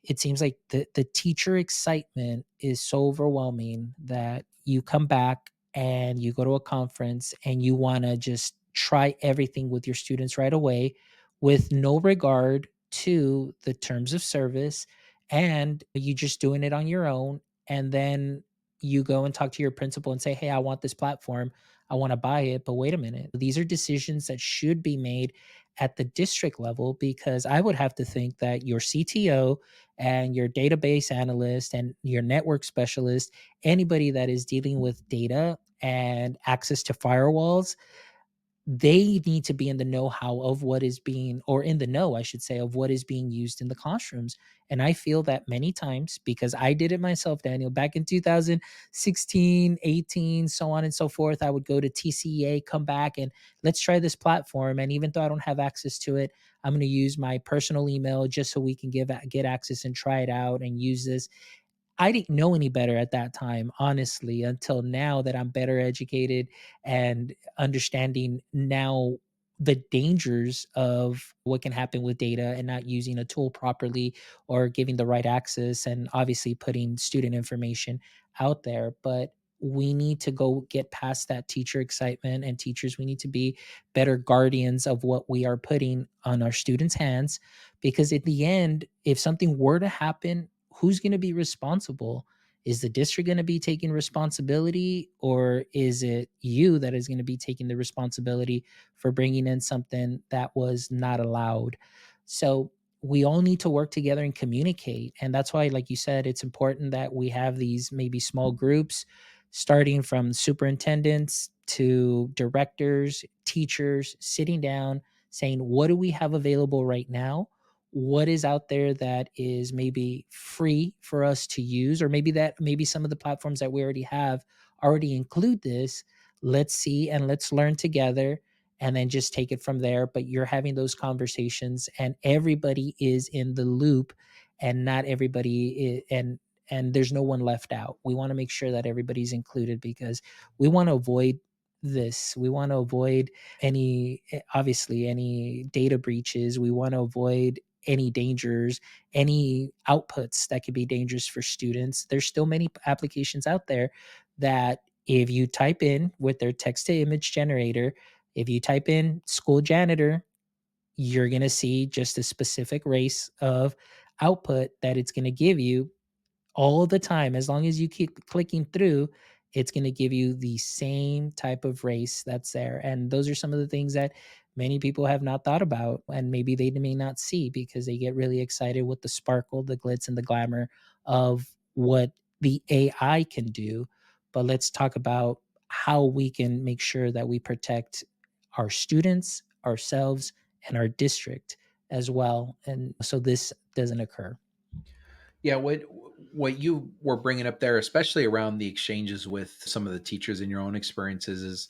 it seems like the teacher excitement is so overwhelming that you come back and you go to a conference and you want to just try everything with your students right away, with no regard to the terms of service, and you just doing it on your own. And then you go and talk to your principal and say, hey, I want this platform, I want to buy it. But wait a minute, these are decisions that should be made at the district level, because I would have to think that your CTO and your database analyst and your network specialist, anybody that is dealing with data and access to firewalls, they need to be in the know-how of what is being, or in the know, I should say, of what is being used in the classrooms. And I feel that many times, because I did it myself, Daniel, back in 2016, 18, so on and so forth. I would go to TCEA, come back, and let's try this platform. And even though I don't have access to it, I'm going to use my personal email just so we can get access and try it out and use this. I didn't know any better at that time, honestly, until now that I'm better educated and understanding now the dangers of what can happen with data and not using a tool properly, or giving the right access, and obviously putting student information out there. But we need to go get past that teacher excitement, and teachers, we need to be better guardians of what we are putting on our students' hands, because at the end, if something were to happen, who's going to be responsible? Is the district going to be taking responsibility, or is it you that is going to be taking the responsibility for bringing in something that was not allowed? So we all need to work together and communicate. And that's why, like you said, it's important that we have these maybe small groups, starting from superintendents to directors, teachers, sitting down, saying, what do we have available right now? What is out there that is maybe free for us to use, or maybe some of the platforms that we already have already include this. Let's see and let's learn together, and then just take it from there. But you're having those conversations and everybody is in the loop, and not everybody and there's no one left out. We want to make sure that everybody's included, because we want to avoid this. We want to avoid obviously any data breaches. We want to avoid any dangers, any outputs that could be dangerous for students. There's still many applications out there that, if you type in with their text to image generator, if you type in school janitor, you're going to see just a specific race of output that it's going to give you all the time. As long as you keep clicking through, it's going to give you the same type of race that's there. And those are some of the things that many people have not thought about, and maybe they may not see, because they get really excited with the sparkle, the glitz, and the glamour of what the AI can do. But let's talk about how we can make sure that we protect our students, ourselves, and our district as well, and so this doesn't occur. Yeah, what you were bringing up there, especially around the exchanges with some of the teachers in your own experiences, is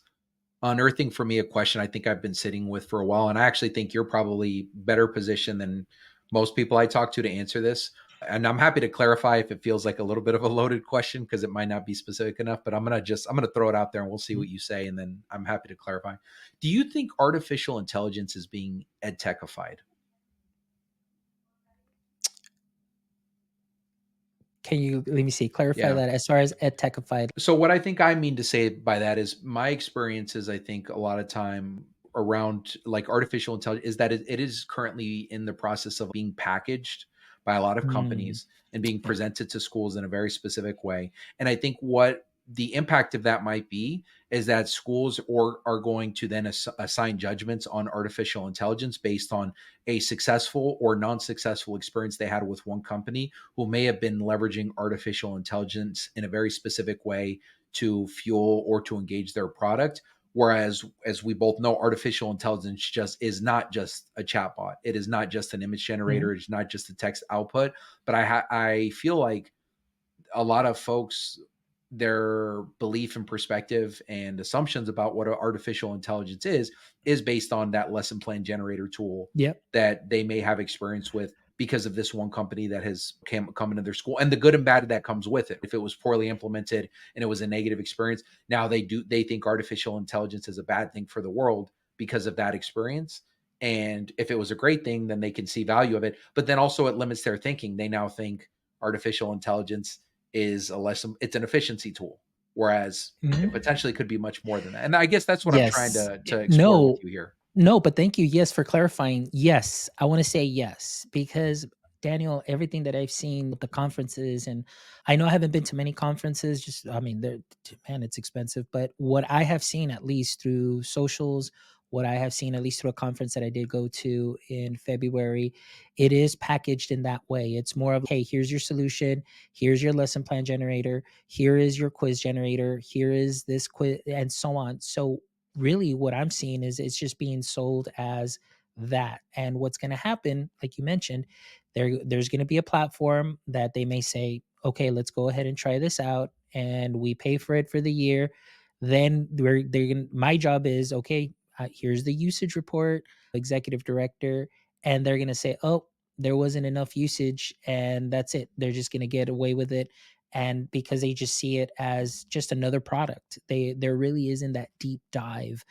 unearthing for me a question I think I've been sitting with for a while, and I actually think you're probably better positioned than most people I talk to answer this. And I'm happy to clarify if it feels like a little bit of a loaded question, because it might not be specific enough. But I'm gonna throw it out there and we'll see what you say, and then I'm happy to clarify. Do you think artificial intelligence is being edtechified? Can you, let me see, clarify Yeah. that as far as edtechified? So what I think I mean to say by that is my experiences, I think a lot of time around like artificial intelligence is that it is currently in the process of being packaged by a lot of Mm, companies and being yeah. presented to schools in a very specific way. And I think what the impact of that might be is that schools are going to then assign judgments on artificial intelligence based on a successful or non-successful experience they had with one company who may have been leveraging artificial intelligence in a very specific way to fuel or to engage their product, Whereas, as we both know, artificial intelligence just is not just a chatbot. It is not just an image Mhm. generator. It's not just a text output. But I feel like a lot of folks, their belief and perspective and assumptions about what artificial intelligence is based on that lesson plan generator tool Yep. that they may have experience with because of this one company that has come into their school, and the good and bad that comes with it. If it was poorly implemented and it was a negative experience, now they think artificial intelligence is a bad thing for the world because of that experience. And if it was a great thing, then they can see value of it. But then also it limits their thinking. They now think artificial intelligence is a less it's an efficiency tool, whereas it Mhm. potentially could be much more than that. And I guess that's what I'm trying Yes. to explore with No, you here. no, but thank you. Yes, for clarifying. Yes, I want to say yes because Daniel, everything that I've seen with the conferences, and I know I haven't been to many conferences. Just, I mean, man, it's expensive. But what I have seen, at least through socials, what I have seen, at least through a conference that I did go to in February, it is packaged in that way. It's more of, hey, here's your solution, here's your lesson plan generator, here is your quiz generator, here is this quiz, and so on. So really what I'm seeing is it's just being sold as that. And what's going to happen, like you mentioned, there's going to be a platform that they may say, okay, let's go ahead and try this out, and we pay for it for the year. Then they're going my job is, okay, here's the usage report, executive director, and they're going to say, oh, there wasn't enough usage, and that's it. They're just going to get away with it, and because they just see it as just another product, there really isn't that deep dive.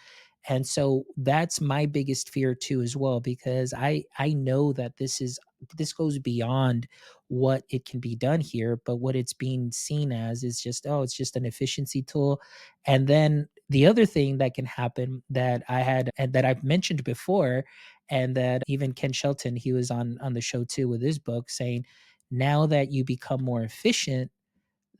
And so that's my biggest fear too as well, because I know that this goes beyond what it can be done here, but what it's being seen as is just, oh, it's just an efficiency tool. And then the other thing that can happen that I had and that I've mentioned before, and that even Ken Shelton, he was on the show too with his book, saying now that you become more efficient,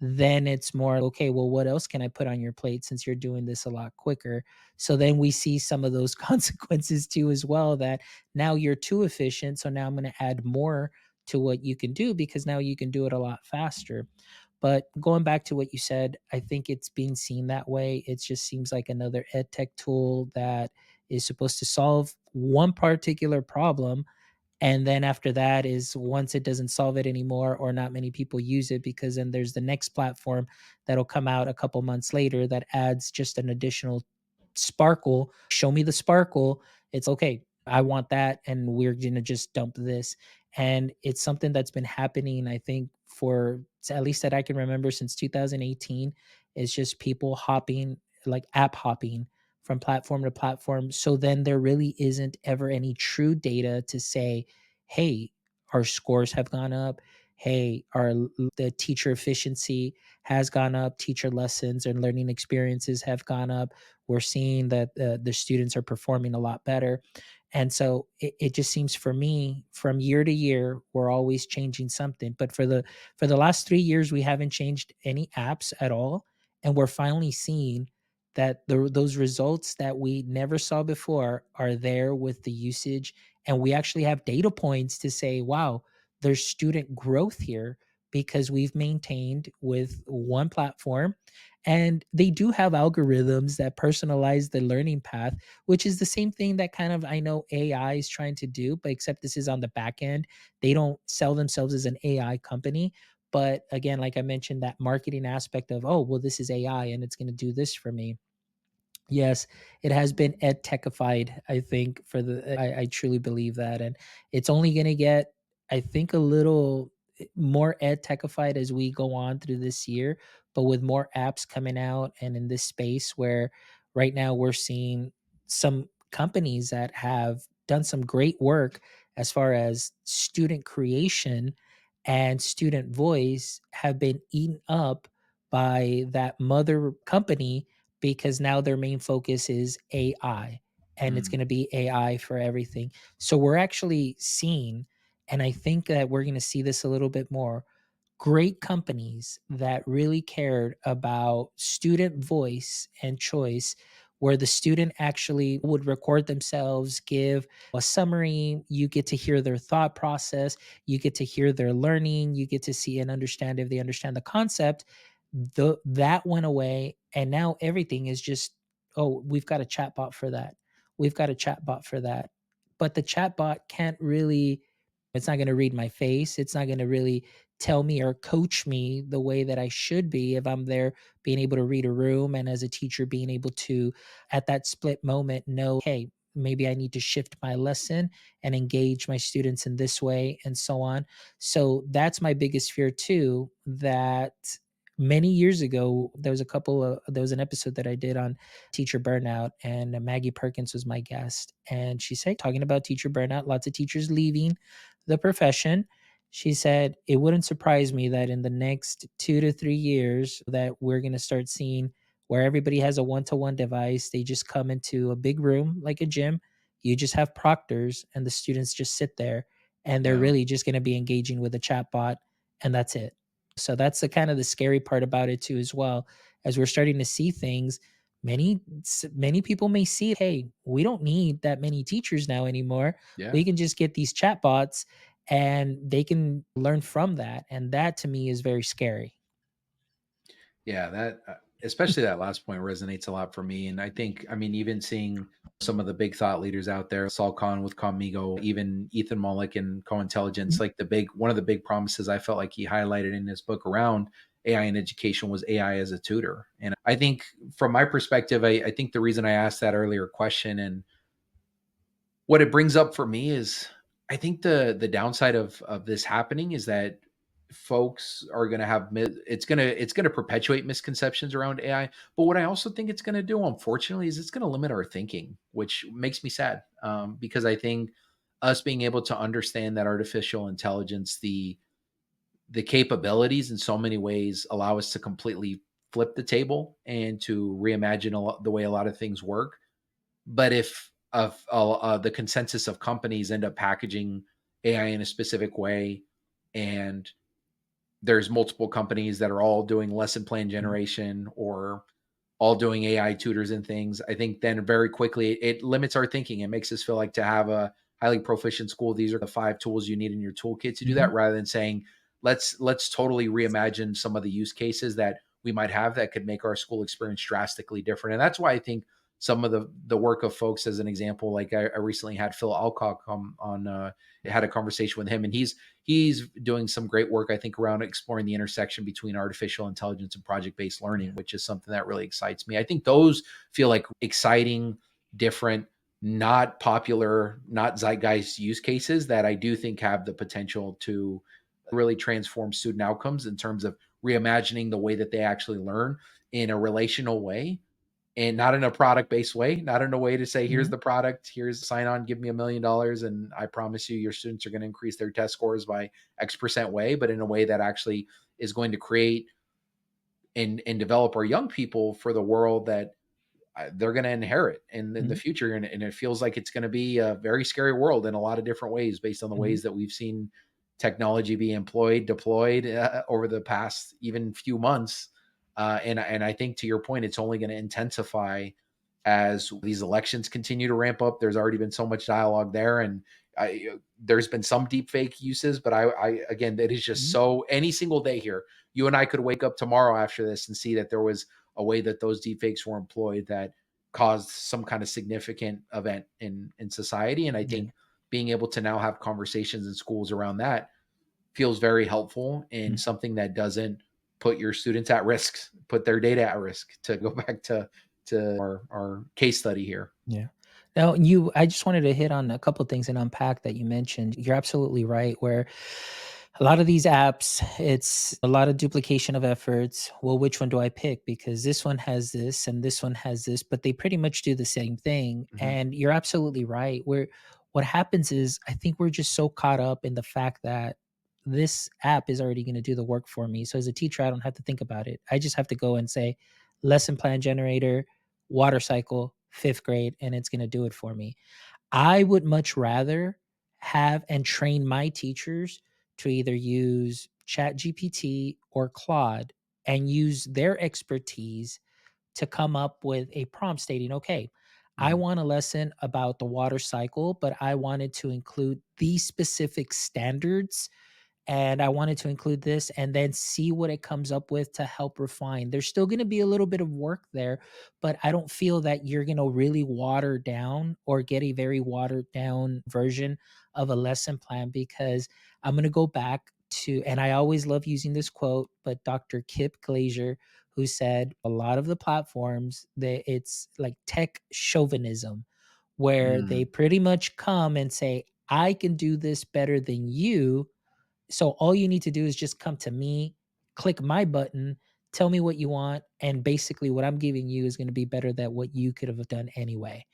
then it's more, okay, well, what else can I put on your plate since you're doing this a lot quicker? So then we see some of those consequences too, as well, that now you're too efficient. So now I'm going to add more to what you can do because now you can do it a lot faster. But going back to what you said, I think it's being seen that way. It just seems like another ed tech tool that is supposed to solve one particular problem, and then after that is once it doesn't solve it anymore or not many people use it, because then there's the next platform that'll come out a couple months later that adds just an additional sparkle. Show me the sparkle. It's okay. I want that. And we're going to just dump this. And it's something that's been happening, I think, for at least that I can remember since 2018. It's just people hopping, like app hopping from platform to platform. So then there really isn't ever any true data to say, hey, our scores have gone up. Hey, the teacher efficiency has gone up. Teacher lessons and learning experiences have gone up. We're seeing that the students are performing a lot better. And so it just seems for me from year to year, we're always changing something. But for the last 3 years, we haven't changed any apps at all. And we're finally seeing that those results that we never saw before are there with the usage. And we actually have data points to say, wow, there's student growth here because we've maintained with one platform. And they do have algorithms that personalize the learning path, which is the same thing that kind of I know AI is trying to do, but except this is on the back end. They don't sell themselves as an AI company. But again, like I mentioned, that marketing aspect of, oh, well, this is AI and it's going to do this for me. Yes, it has been ed techified, I think, for I truly believe that. And it's only gonna get, I think, a little more ed techified as we go on through this year, but with more apps coming out and in this space where right now we're seeing some companies that have done some great work as far as student creation and student voice have been eaten up by that mother company, because now their main focus is AI and it's Mm, going to be AI for everything. So we're actually seeing, and I think that we're going to see this a little bit more, great companies that really cared about student voice and choice, where the student actually would record themselves, give a summary. You get to hear their thought process, you get to hear their learning, you get to see and understand if they understand the concept. That went away, and now everything is just "Oh, we've got a chatbot for that. We've got a chatbot for that." But the chatbot can't really, it's not gonna read my face. It's not gonna really tell me or coach me the way that I should be if I'm there being able to read a room, and as a teacher being able to, at that split moment, know, "Hey, maybe I need to shift my lesson and engage my students in this way," and so on. So that's my biggest fear too, that many years ago, there was an episode that I did on teacher burnout, and Maggie Perkins was my guest. And she said, talking about teacher burnout, lots of teachers leaving the profession. She said, it wouldn't surprise me that in the next 2 to 3 years that we're going to start seeing where everybody has a one-to-one device. They just come into a big room like a gym. You just have proctors and the students just sit there, and they're Yeah. really just going to be engaging with a chat bot, and that's it. So that's the kind of the scary part about it too, as well, as we're starting to see things. Many people may see, hey, we don't need that many teachers now anymore. Yeah. We can just get these chatbots and they can learn from that. And that to me is very scary. Yeah, that especially that last point resonates a lot for me. And I think, I mean, even seeing some of the big thought leaders out there, Saul Khan with Comigo, even Ethan Mollick and Co-Intelligence, like the big one of the big promises I felt like he highlighted in his book around AI in education was AI as a tutor. And I think from my perspective, I think the reason I asked that earlier question and what it brings up for me is I think the downside of this happening is that folks are going to have it's going to perpetuate misconceptions around AI. But what I also think it's going to do, unfortunately, is it's going to limit our thinking, which makes me sad because I think us being able to understand that artificial intelligence, the capabilities in so many ways allow us to completely flip the table and to reimagine the way a lot of things work. But if of the consensus of companies end up packaging AI in a specific way, and there's multiple companies that are all doing lesson plan Mhm, generation or all doing AI tutors and things, I think then very quickly it limits our thinking. It makes us feel like to have a highly proficient school, these are the 5 tools you need in your toolkit to do that, mhm, rather than saying, let's totally reimagine some of the use cases that we might have that could make our school experience drastically different. And that's why I think some of the work of folks, as an example, like I recently had Phil Alcock come on, had a conversation with him, and he's doing some great work, I think, around exploring the intersection between artificial intelligence and project-based yeah, learning, which is something that really excites me. I think those feel like exciting, different, not popular, not zeitgeist use cases that I do think have the potential to really transform student outcomes in terms of reimagining the way that they actually learn in a relational way, and not in a product based way, not in a way to say, here's mhm, the product, here's sign on, give me $1 million, and I promise you your students are going to increase their test scores by X% way, but in a way that actually is going to create and develop our young people for the world that they're going to inherit in the mhm, future. And it feels like it's going to be a very scary world in a lot of different ways based on the mhm, ways that we've seen technology be employed, deployed over the past even few months. And I think to your point, it's only going to intensify as these elections continue to ramp up. There's already been so much dialogue there, and there's been some deep fake uses, but I again, it is just mhm, so any single day here, you and I could wake up tomorrow after this and see that there was a way that those deepfakes were employed that caused some kind of significant event in society. And I yeah, think being able to now have conversations in schools around that feels very helpful and mhm, something that doesn't put your students at risk, put their data at risk. To go back to our case study here. yeah. Now, I just wanted to hit on a couple things and unpack that you mentioned. You're absolutely right. Where a lot of these apps, it's a lot of duplication of efforts. Well, which one do I pick? Because this one has this and this one has this, but they pretty much do the same thing. Mhm. And you're absolutely right. Where what happens is, I think we're just so caught up in the fact that this app is already going to do the work for me. So as a teacher, I don't have to think about it. I just have to go and say, lesson plan generator, water cycle, fifth grade, and it's going to do it for me. I would much rather have and train my teachers to either use ChatGPT or Claude and use their expertise to come up with a prompt stating, okay, I Mhm. want a lesson about the water cycle, but I wanted to include these specific standards and I wanted to include this and then see what it comes up with to help refine. There's still going to be a little bit of work there, but I don't feel that you're going to really water down or get a very watered down version of a lesson plan, because I'm going to go back to, and I always love using this quote, but Dr. Kip Glazier, who said a lot of the platforms that it's like tech chauvinism, where they Mm, pretty much come and say, I can do this better than you, so all you need to do is just come to me, click my button, tell me what you want, and basically what I'm giving you is going to be better than what you could have done anyway.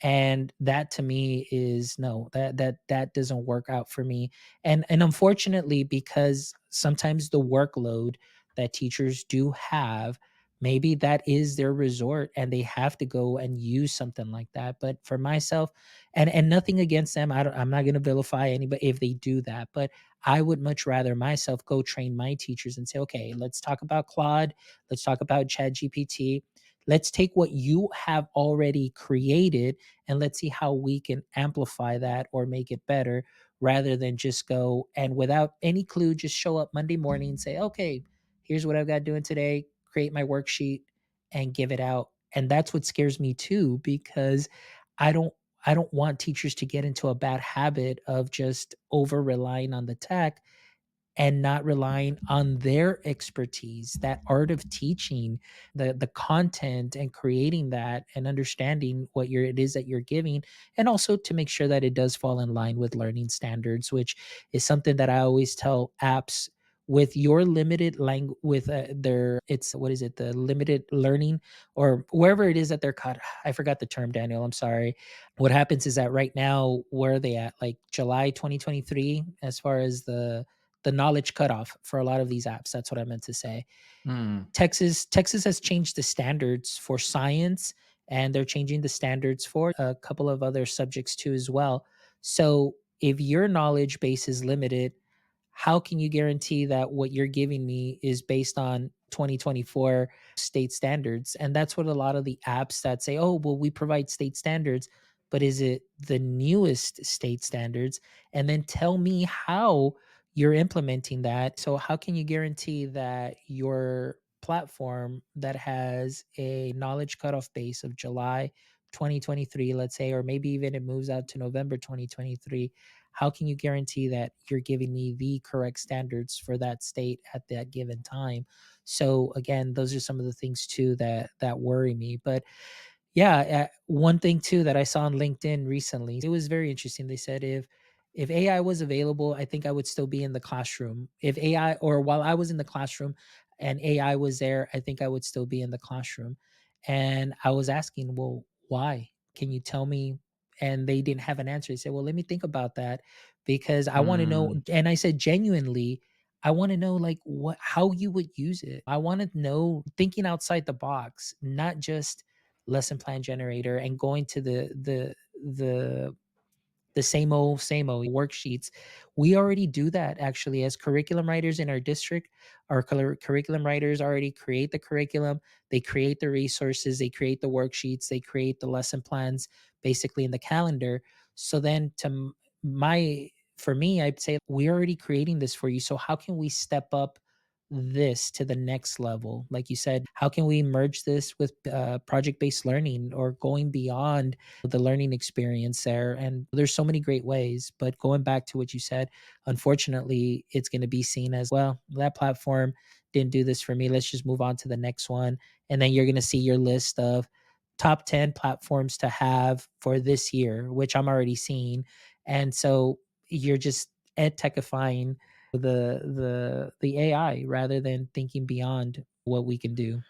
And that to me is no, that doesn't work out for me. And unfortunately, because sometimes the workload that teachers do have, maybe that is their resort and they have to go and use something like that. But for myself, and nothing against them, I'm not going to vilify anybody if they do that, but I would much rather myself go train my teachers and say, okay, let's talk about Claude, let's talk about Chat GPT, let's take what you have already created and let's see how we can amplify that or make it better, rather than just go and without any clue just show up Monday morning and say, okay, here's what I've got doing today, create my worksheet and give it out. And that's what scares me too, because i don't I don't want teachers to get into a bad habit of just over relying on the tech and not relying on their expertise, that art of teaching, the content and creating that and understanding what it is that you're giving, and also to make sure that it does fall in line with learning standards, which is something that I always tell apps with your limited language with their, it's what is it, the limited learning or wherever it is that they're caught. I forgot the term, Daniel, I'm sorry. What happens is that right now, where are they at, like July 2023, as far as the knowledge cutoff for a lot of these apps. That's what I meant to say. mm, Texas has changed the standards for science, and they're changing the standards for a couple of other subjects too as well. So if your knowledge base is limited, how can you guarantee that what you're giving me is based on 2024 state standards? And that's what a lot of the apps that say, oh, well, we provide state standards, but is it the newest state standards? And then tell me how you're implementing that. So how can you guarantee that your platform that has a knowledge cutoff base of July 2023, let's say, or maybe even it moves out to November 2023, how can you guarantee that you're giving me the correct standards for that state at that given time? So again, those are some of the things too that worry me. But yeah, one thing too that I saw on LinkedIn recently, it was very interesting. They said if AI was available, I think I would still be in the classroom. If AI, or while I was in the classroom and AI was there, I think I would still be in the classroom. And I was asking, well, why? Can you tell me? And they didn't have an answer. They said, well, let me think about that, because I want to know. mm. And I said, genuinely, I want to know like what, how you would use it. I want to know, thinking outside the box, not just lesson plan generator and going to the same old worksheets. We already do that actually as curriculum writers in our district. Our curriculum writers already create the curriculum, they create the resources, they create the worksheets, they create the lesson plans basically in the calendar. So then my for me, I'd say we're already creating this for you. So how can we step up this to the next level? Like you said, how can we merge this with project based learning or going beyond the learning experience there? And there's so many great ways. But going back to what you said, unfortunately, it's going to be seen as, well, that platform didn't do this for me. Let's just move on to the next one. And then you're going to see your list of top 10 platforms to have for this year, which I'm already seeing. And so you're just ed techifying the AI rather than thinking beyond what we can do.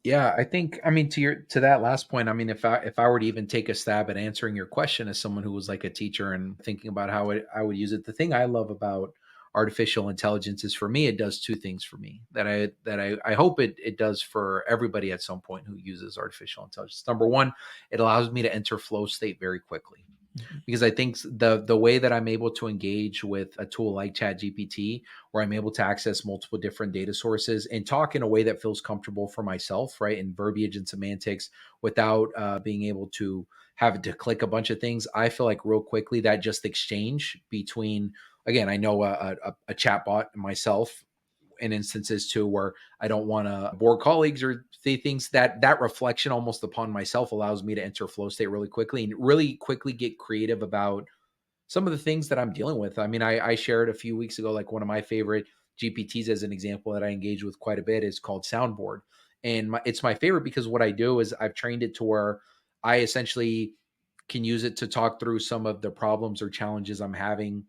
Yeah, I think, I mean, to that last point, I mean, if I were to even take a stab at answering your question as someone who was like a teacher and thinking about how I would use it, the thing I love about artificial intelligence is, for me, it does two things for me that I hope it does for everybody at some point who uses artificial intelligence. Number one, it allows me to enter flow state very quickly, Mhm. because I think the way that I'm able to engage with a tool like ChatGPT, where I'm able to access multiple different data sources and talk in a way that feels comfortable for myself, right, in verbiage and semantics, without being able to have to click a bunch of things. I feel like real quickly that just exchange between again, I know a chatbot myself in instances too where I don't want to bore colleagues or say things, that reflection almost upon myself allows me to enter flow state really quickly and really quickly get creative about some of the things that I'm dealing with. I mean, I shared a few weeks ago, like one of my favorite GPTs as an example that I engage with quite a bit is called Soundboard. And it's my favorite because what I do is I've trained it to where I essentially can use it to talk through some of the problems or challenges I'm having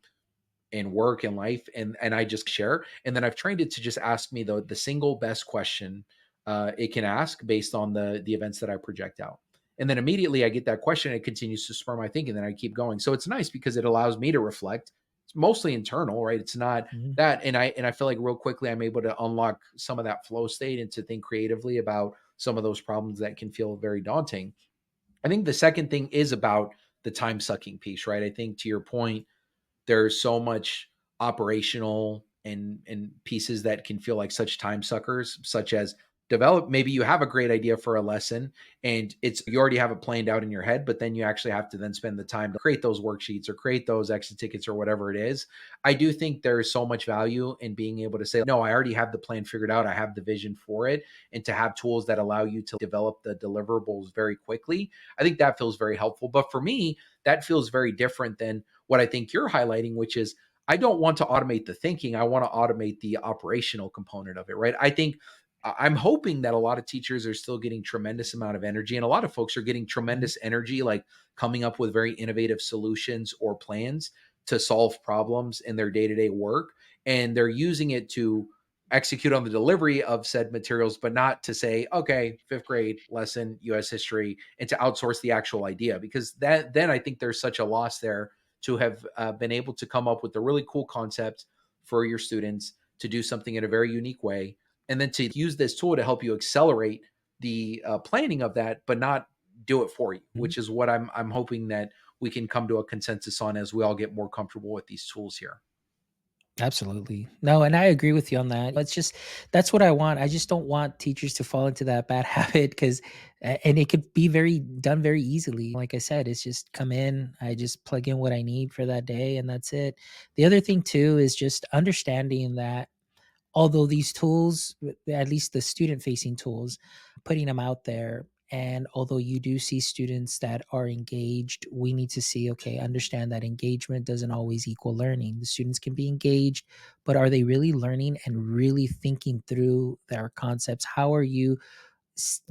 in work and life, and I just share. And then I've trained it to just ask me the single best question it can ask based on the events that I project out. And then immediately I get that question, it continues to spur my thinking, then I keep going. So it's nice because it allows me to reflect. It's mostly internal, right? It's not Mhm. that, and I feel like real quickly I'm able to unlock some of that flow state and to think creatively about some of those problems that can feel very daunting. I think the second thing is about the time sucking piece, right? I think to your point, there's so much operational and pieces that can feel like such time suckers, such as develop, maybe you have a great idea for a lesson and it's you already have it planned out in your head, but then you actually have to then spend the time to create those worksheets or create those exit tickets or whatever it is. I do think there's so much value in being able to say, no, I already have the plan figured out, I have the vision for it, and to have tools that allow you to develop the deliverables very quickly. I think that feels very helpful. But for me, that feels very different than what I think you're highlighting, which is I don't want to automate the thinking. I want to automate the operational component of it, right? I think I'm hoping that a lot of teachers are still getting tremendous amount of energy, and a lot of folks are getting Mhm. tremendous energy, like coming up with very innovative solutions or plans to solve problems in their day-to-day work. And they're using it to execute on the delivery of said materials, but not to say, okay, fifth grade lesson, US history, and to outsource the actual idea. Because that then I think there's such a loss there to have been able to come up with a really cool concept for your students to do something in a very unique way, and then to use this tool to help you accelerate the planning of that, but not do it for you, Mhm. which is what I'm hoping that we can come to a consensus on as we all get more comfortable with these tools here. Absolutely. No, and I agree with you on that. It's just that's what I want. I just don't want teachers to fall into that bad habit because, and it could be very done very easily. Like I said, it's just come in, I just plug in what I need for that day, and that's it. The other thing too is just understanding that although these tools, at least the student facing tools, putting them out there, and although you do see students that are engaged, we need to see, okay, understand that engagement doesn't always equal learning. The students can be engaged, but are they really learning and really thinking through their concepts? How are you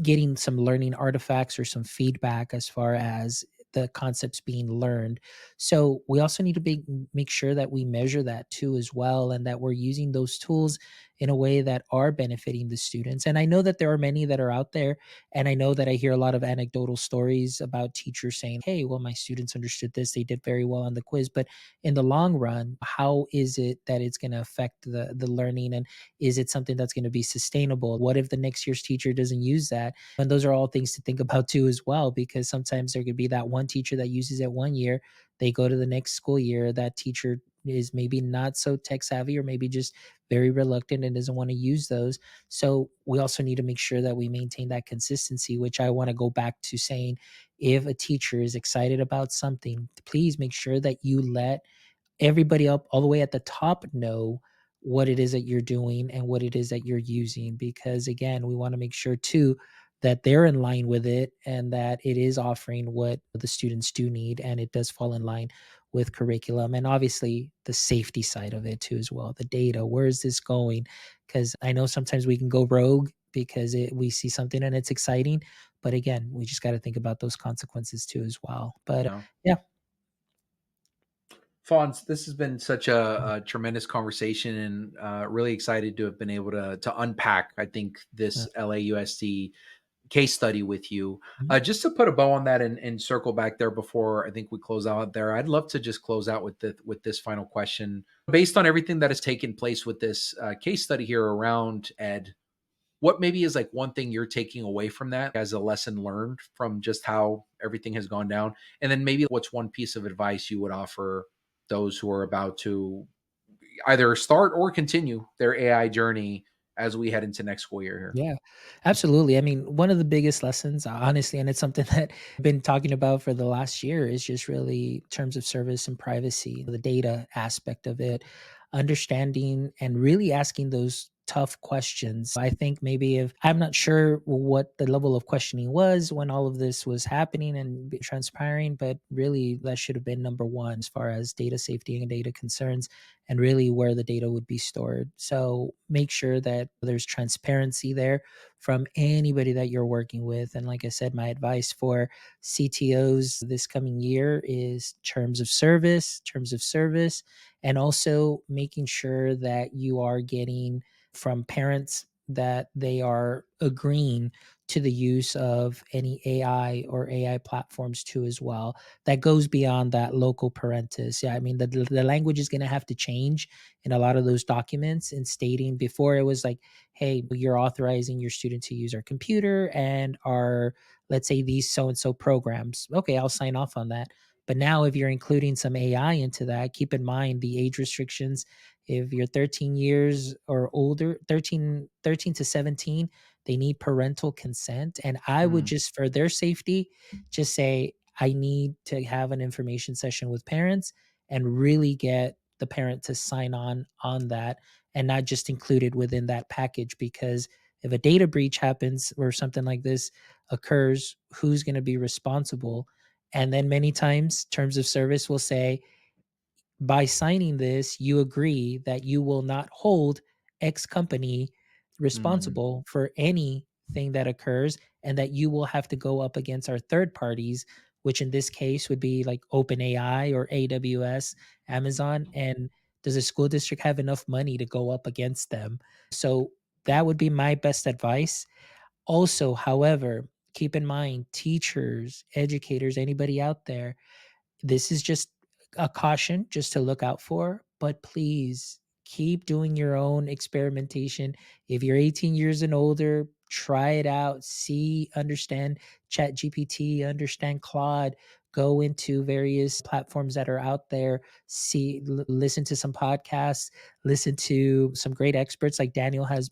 getting some learning artifacts or some feedback as far as the concepts being learned? So we also need to make sure that we measure that too as well, and that we're using those tools in a way that are benefiting the students. And I know that there are many that are out there, and I know that I hear a lot of anecdotal stories about teachers saying, hey, well, my students understood this, they did very well on the quiz, but in the long run, how is it that it's going to affect the learning, and is it something that's going to be sustainable? What if the next year's teacher doesn't use that? And those are all things to think about too as well, because sometimes there could be that one teacher that uses it one year, they go to the next school year, that teacher is maybe not so tech savvy or maybe just very reluctant and doesn't want to use those. So we also need to make sure that we maintain that consistency, which I want to go back to saying, if a teacher is excited about something, please make sure that you let everybody up all the way at the top know what it is that you're doing and what it is that you're using, because again, we want to make sure too that they're in line with it and that it is offering what the students do need and it does fall in line with curriculum, and obviously the safety side of it too as well, the data, where is this going? Because I know sometimes we can go rogue because we see something and it's exciting, but again, we just got to think about those consequences too as well. But Yeah. yeah. Fonz, this has been such a tremendous conversation, and really excited to have been able to unpack, I think, Yeah. this LAUSD case study with you. Mhm. Just to put a bow on that and circle back there before I think we close out there, I'd love to just close out with this final question. Based on everything that has taken place with this case study here around Ed, what maybe is like one thing you're taking away from that as a lesson learned from just how everything has gone down? And then maybe what's one piece of advice you would offer those who are about to either start or continue their AI journey as we head into next school year here. Yeah, absolutely. I mean, one of the biggest lessons, honestly, and it's something that I've been talking about for the last year, is just really terms of service and privacy, the data aspect of it, understanding and really asking those tough questions. I think maybe if I'm not sure what the level of questioning was when all of this was happening and transpiring, but really that should have been number one as far as data safety and data concerns and really where the data would be stored. So make sure that there's transparency there from anybody that you're working with. And like I said, my advice for CTOs this coming year is terms of service, and also making sure that you are getting from parents that they are agreeing to the use of any AI or AI platforms too as well, that goes beyond that local parentis. Yeah, I mean the language is going to have to change in a lot of those documents, and stating before it was like, hey, you're authorizing your student to use our computer and our, let's say, these so and so programs. Okay, I'll sign off on that. But now if you're including some AI into that, keep in mind the age restrictions. If you're 13 years or older, thirteen to 17, they need parental consent. And I would Mm, just, for their safety, just say, I need to have an information session with parents and really get the parent to sign on that, and not just included within that package. Because if a data breach happens or something like this occurs, who's going to be responsible? And then many times terms of service will say, by signing this, you agree that you will not hold X company mm, responsible for anything that occurs, and that you will have to go up against our third parties, which in this case would be like OpenAI or AWS, Amazon. And does a school district have enough money to go up against them? So that would be my best advice. Also, however, keep in mind, teachers, educators, anybody out there, this is just a caution just to look out for, but please keep doing your own experimentation. If you're 18 years and older, try it out, see, understand Chat GPT, understand Claude, go into various platforms that are out there, see, listen to some podcasts, listen to some great experts like Daniel has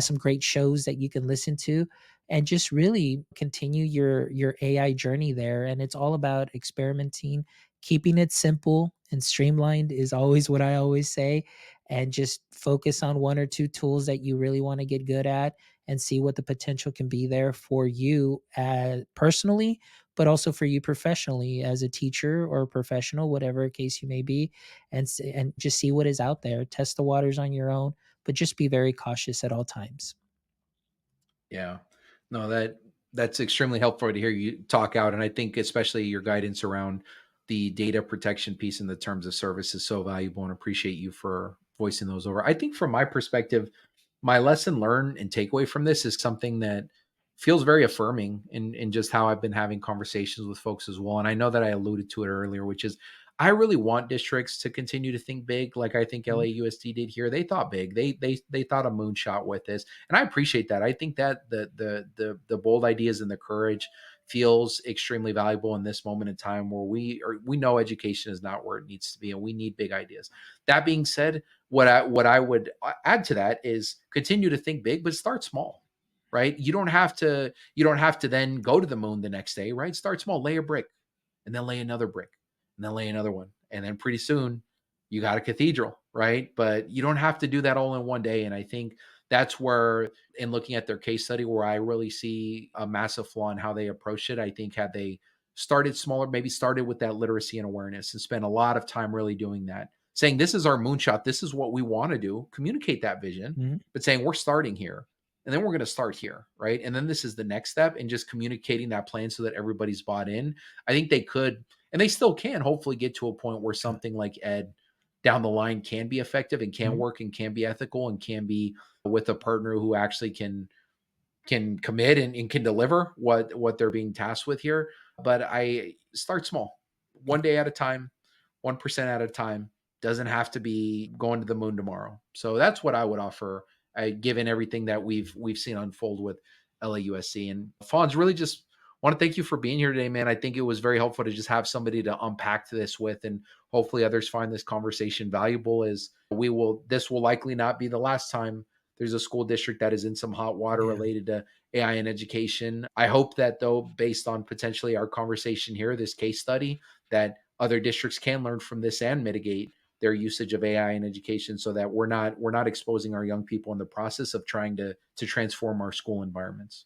some great shows that you can listen to, and just really continue your AI journey there. And it's all about experimenting. Keeping it simple and streamlined is always what I always say, and just focus on one or two tools that you really want to get good at, and see what the potential can be there for you personally, but also for you professionally as a teacher or a professional, whatever case you may be, and just see what is out there. Test the waters on your own, but just be very cautious at all times. yeah. No, that's extremely helpful to hear you talk out. And I think especially your guidance around the data protection piece and the terms of service is so valuable, and appreciate you for voicing those over. I think from my perspective, my lesson learned and takeaway from this is something that feels very affirming in just how I've been having conversations with folks as well. And I know that I alluded to it earlier, which is I really want districts to continue to think big, like I think Mhm, LAUSD did here. They thought big. They thought a moonshot with this, and I appreciate that. I think that the bold ideas and the courage feels extremely valuable in this moment in time where we know education is not where it needs to be, and we need big ideas. That being said, what I would add to that is continue to think big, but start small. Right? You don't have to then go to the moon the next day, right? Start small, lay a brick, and then lay another brick, and then lay another one. And then pretty soon you got a cathedral, right? But you don't have to do that all in one day. And I think that's where, in looking at their case study, where I really see a massive flaw in how they approach it. I think had they started smaller, maybe started with that literacy and awareness and spent a lot of time really doing that, saying, this is our moonshot, this is what we want to do, communicate that vision, mhm. but saying, we're starting here. And then we're going to start here, right? And then this is the next step, and just communicating that plan so that everybody's bought in. I think they could, and they still can hopefully get to a point where Yeah. something like Ed down the line can be effective and can Mhm. work and can be ethical and can be with a partner who actually can commit and can deliver what they're being tasked with here. But I start small, Yeah. one day at a time, 1% at a time. Doesn't have to be going to the moon tomorrow. So that's what I would offer, given everything that we've seen unfold with LAUSC. And Fonz, really just want to thank you for being here today, man. I think it was very helpful to just have somebody to unpack this with, and hopefully others find this conversation valuable. As this will likely not be the last time there's a school district that is in some hot water Yeah. related to AI in education. I hope that, though, based on potentially our conversation here, this case study, that other districts can learn from this and mitigate their usage of AI in education, so that we're not exposing our young people in the process of trying to transform our school environments.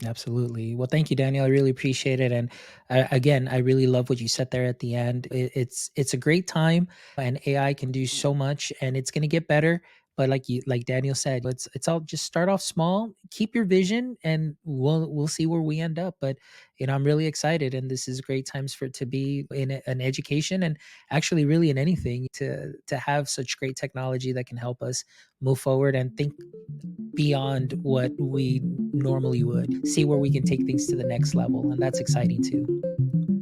Absolutely. Well, thank you, Daniel. I really appreciate it. And again, I really love what you said there at the end. It's a great time, and AI can do so much, and it's going to get better. But like Daniel said, it's all just start off small, keep your vision, and we'll see where we end up. But I'm really excited, and this is great times for to be in an education, and actually really in anything to have such great technology that can help us move forward and think beyond what we normally would, see where we can take things to the next level. And that's exciting too.